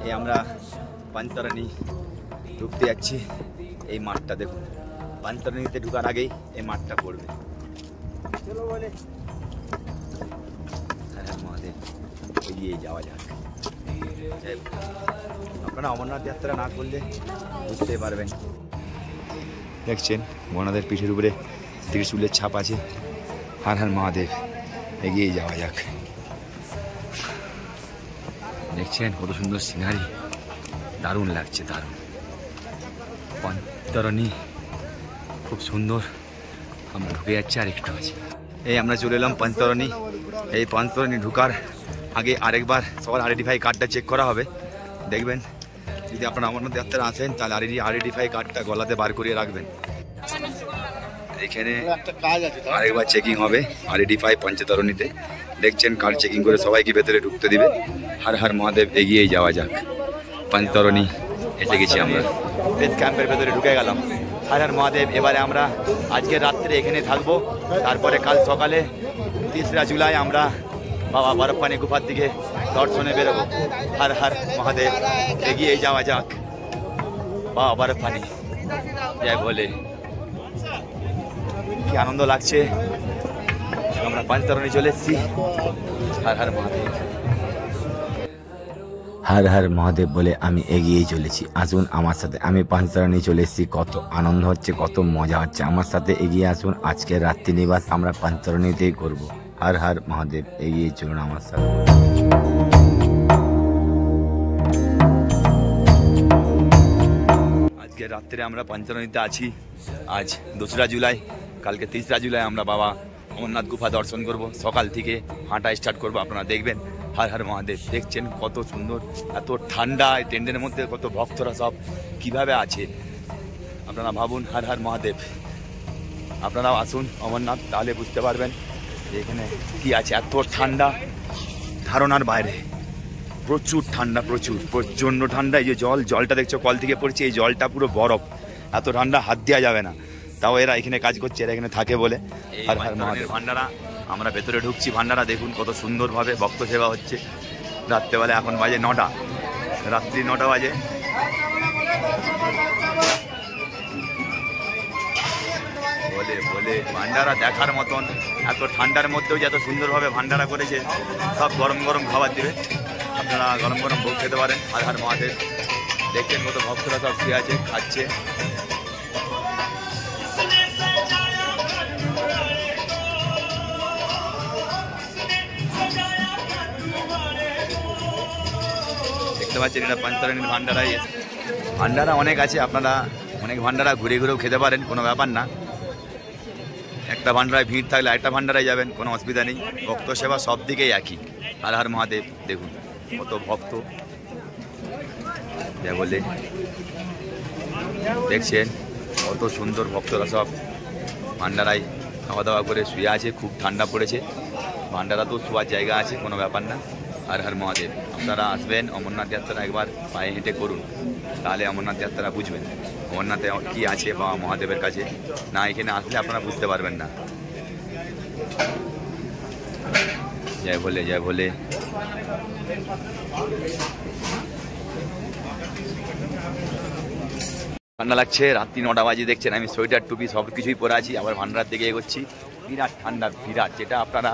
এই আমরা পঞ্চতারানী ঢুকতে যাচ্ছি। এই মাঠটা দেখুন, পঞ্চতারানীতে ঢুকার আগেই এই মাঠটা পড়বে। মহাদেব, এগিয়ে যাওয়া যাক। আপনারা অমরনাথ যাত্রা না করলে বুঝতে পারবেন। দেখছেন ওনাদের পিঠের উপরে ত্রিশূলের ছাপ আছে। হর হর মহাদেব, এগিয়ে যাওয়া যাক। দেখছেন কত সুন্দর সিনারি, দারুণ লাগছে, দারুণ। পঞ্চতারানী খুব সুন্দর। আমরা ঢুকে যাচ্ছি, আর একটু আছে। এই আমরা চলে এলাম পঞ্চতারানী। এই পঞ্চতারানী ঢুকার আগে আরেকবার সবার আইডেন্টিফাই কার্ডটা চেক করা হবে। দেখবেন যদি আপনারা অমরনাথ যাত্রা আসেন তাহলে আইডেন্টিফাই কার্ডটা গলাতে বার করিয়ে রাখবেন। এখানে আরেকবার চেকিং হবে আইডেন্টিফাই পঞ্চতারানীতে। দেখছেন কার্ড চেকিং করে সবাইকে ভেতরে ঢুকতে দিবে। হর হর মহাদেব, এগিয়েই যাওয়া যাক। পঞ্চতারানী এসে গেছি আমরা, বেস ক্যাম্পের ভেতরে ঢুকে গেলাম। হর হর মহাদেব। এবারে আমরা আজকে রাত্রে এখানে থাকবো, তারপরে কাল সকালে 3 জুলাই আমরা বাবা বরফপানি গুফার দিকে দর্শনে বেরোবো। হর হর মহাদেব, এগিয়ে যাওয়া যাক। বাবা বরফপানি, জয় বলে। কি আনন্দ লাগছে, আমরা পঞ্চতারানী চলে এসেছি। হর হর মহাদেব, হর হর মহাদেব বলে আমি এগিয়েই চলেছি। আসুন আমার সাথে, আমি পঞ্চতারানী চলে এসেছি। কত আনন্দ হচ্ছে, কত মজা হচ্ছে। আমার সাথে এগিয়ে আসুন। আজকের রাত্রি নিবাস আমরা পঞ্চতারানীতেই করব। হর হর মহাদেব, এগিয়ে চলুন আমার সাথে। আজকে রাত্রে আমরা পঞ্চতারানীতে আছি। আজ 2 জুলাই, কালকে 3 জুলাই আমরা বাবা অমরনাথ গুফা দর্শন করব। সকাল থেকে হাঁটা স্টার্ট করব, আপনারা দেখবেন। হর হর মহাদেব। দেখছেন কত সুন্দর, এত ঠান্ডা, এই টেন্টের মধ্যে কত ভক্তরা সব কিভাবে আছে আপনারা ভাবুন। হর হর মহাদেব। আপনারাও আসুন অমরনাথ, তাহলে বুঝতে পারবেন যে এখানে কি আছে। এত ঠান্ডা, ধারণার বাইরে। প্রচুর ঠান্ডা, প্রচুর, প্রচণ্ড ঠান্ডা। এই যে জলটা দেখছো কল থেকে পড়ছে, এই জলটা পুরো বরফ। এত ঠান্ডা, হাত দেওয়া যাবে না। তাও এরা এখানে কাজ করছে, এরা এখানে থাকে বলে। হর হর মহাদেব। ভান্ডারা, আমরা ভেতরে ঢুকছি। ভান্ডারা দেখুন কত সুন্দরভাবে ভক্ত সেবা হচ্ছে। রাত্রেবেলা এখন বাজে 9টা, রাত্রি 9টা বাজে। বলে বলে ভান্ডারা দেখার মতন। এত ঠান্ডার মধ্যেও যে এত সুন্দরভাবে ভান্ডারা করেছে। সব গরম গরম খাবার দিবে, আপনারা গরম গরম ভোগ খেতে পারেন। হর হর মহাদেব। দেখছেন কত ভক্তরা সব শুয়ে আছে, খাচ্ছে। দেখতে পাচ্ছেন এটা পঞ্চতারানীর ভান্ডারাই। ভান্ডারা অনেক আছে, আপনারা অনেক ভান্ডারা ঘুরে ঘুরেও খেতে পারেন, কোনো ব্যাপার না। একটা ভান্ডারায় ভিড় থাকলে একটা ভান্ডারায় যাবেন, কোনো অসুবিধা নেই। ভক্ত সেবা সব দিকেই একই। হর হর মহাদেব। দেখুন কত ভক্ত, যা বলে। দেখছেন কত সুন্দর ভক্তরা সব ভান্ডারায় খাওয়া দাওয়া করে শুয়ে আছে। খুব ঠান্ডা পড়েছে, ভান্ডারা তো শোয়ার জায়গা আছে, কোনো ব্যাপার না। হর হর মহাদেব। আপনারা আসবেন অমরনাথ যাত্রা, একবার পায়ে হেঁটে করুন, তাহলে অমরনাথ যাত্রা বুঝবেন অমরনাথে কী আছে বা মহাদেবের কাছে। না এখানে আসলে আপনারা বুঝতে পারবেন না। জয় ভোলে জয় ভোলে। ঠান্ডা লাগছে, রাত্রি 9টা বাজে, দেখছেন আমি সোয়েটার টুপি সব কিছুই পরে আছি, আবার ভান্ডার দিকে এগোচ্ছি। বিরাট ঠান্ডা, বিরাট, যেটা আপনারা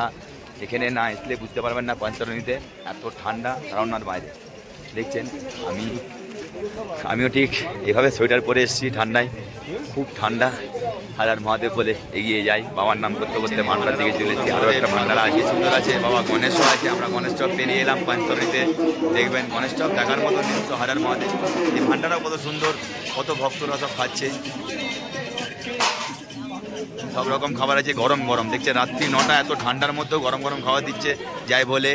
এখানে না আসলে বুঝতে পারবেন না। পঞ্চরণীতে এত ঠান্ডা ধারণার বাইরে। দেখছেন আমিও ঠিক এভাবে সোয়েটার পরে এসেছি ঠান্ডায়, খুব ঠান্ডা। আর মহাদেব বলে এগিয়ে যাই, বাবার নাম করতে করতে ভান্ডার দিকে চলেছি। আরও একটা ভান্ডারা আছে, সুন্দর আছে, বাবা গণেশ আছে। আমরা গণেশ চক পেরিয়ে এলাম পঞ্চরণীতে, দেখবেন গণেশ চক দেখার মতো জিনিস তো হাজার মহাদেব। এই ভান্ডারা কত সুন্দর, কত ভক্তরা সব খাচ্ছে, সব রকম খাবার আছে, গরম গরম। দেখছেন রাত্রি 9টা, এত ঠান্ডার মধ্যেও গরম গরম খাবার দিচ্ছে। যাই বলে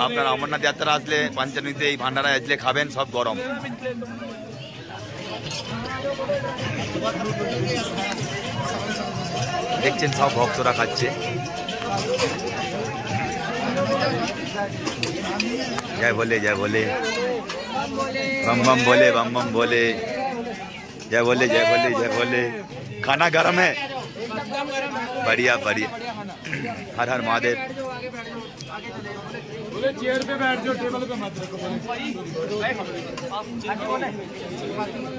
আপনারা অমরনাথ যাত্রা আসলে পঞ্চরণীতে এই ভান্ডারা আসলে খাবেন, সব গরম। দেখছেন সব ভক্তরা খাচ্ছে। জয় ভোলে জয় ভোলে, बम बम बोले, बम बम बोले, जय बोले जय बोले जय बोले। खाना गरम है, बढ़िया बढ़िया। हर हर महादेव।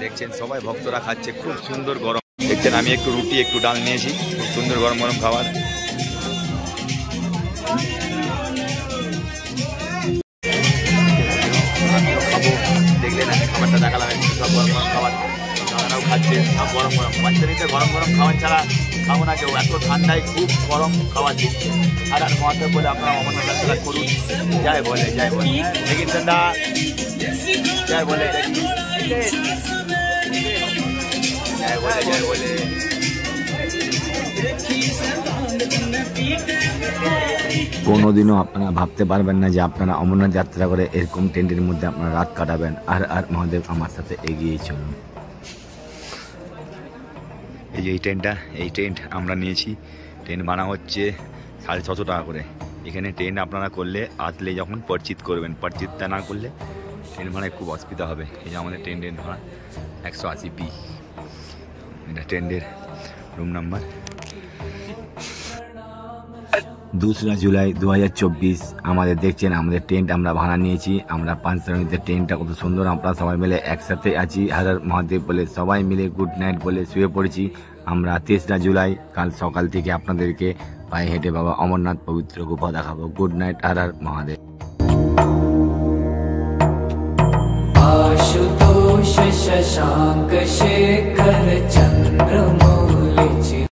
দেখছেন সবাই ভক্তরা খাচ্ছে, খুব সুন্দর গরম। দেখছেন আমি একটু রুটি একটু ডাল নিয়েছি, খুব সুন্দর গরম গরম খাবার। দেখলেন আমি খাবারটা দেখালাম, সব গরম গরম খাবার দাদারাও খাচ্ছে, সব গরম গরম। পঞ্চরণীতে গরম গরম খাবার ছাড়া খাবো না কেউ, এত ঠান্ডায় খুব গরম খাবার দিচ্ছে। আর আর মহাদেব বলে আপনারা অমরনাথ যাত্রা করুন। জয় বলে জয় বলে, দেখি ঠান্ডা, জয় বলে জয় বলে জয় বলে। কোনোদিনও আপনারা ভাবতে পারবেন না যে আপনারা অমরনাথ যাত্রা করে এরকম টেন্টের মধ্যে আপনারা রাত কাটাবেন। আর আর মহাদেব আমার সাথে এগিয়ে চলুন। এই যে এই টেন্ট আমরা নিয়েছি। টেন্ট বানা হচ্ছে 650 টাকা করে। এখানে টেন্ট আপনারা করলে আসলে যখন পরিচিত করবেন, পরিচিতটা না করলে টেন্ট ভাড়ায় খুব অসুবিধা হবে। এই যে আমাদের টেন্ট ভাড়া 180 পি, এটা টেন্টের রুম নাম্বার। 2 জুলাই 2024 আমাদের দেখছেন আমাদের টেন্ট আমরা ভাড়া নিয়েছি। আমরা পঞ্চরণীতে টেন্টটা কত সুন্দর, আমরা সবাই মিলে একসাথে আছি। হর হর মহাদেব বলে সবাই মিলে গুড নাইট বলে শুয়ে পড়েছি। আমরা 3 জুলাই কাল সকাল থেকে আপনাদেরকে পায়ে হেঁটে বাবা অমরনাথ পবিত্র গুফা দেখাবো। Good night, Har Har Mahadev. आशुतोष शशांक शेखर चंद्रमा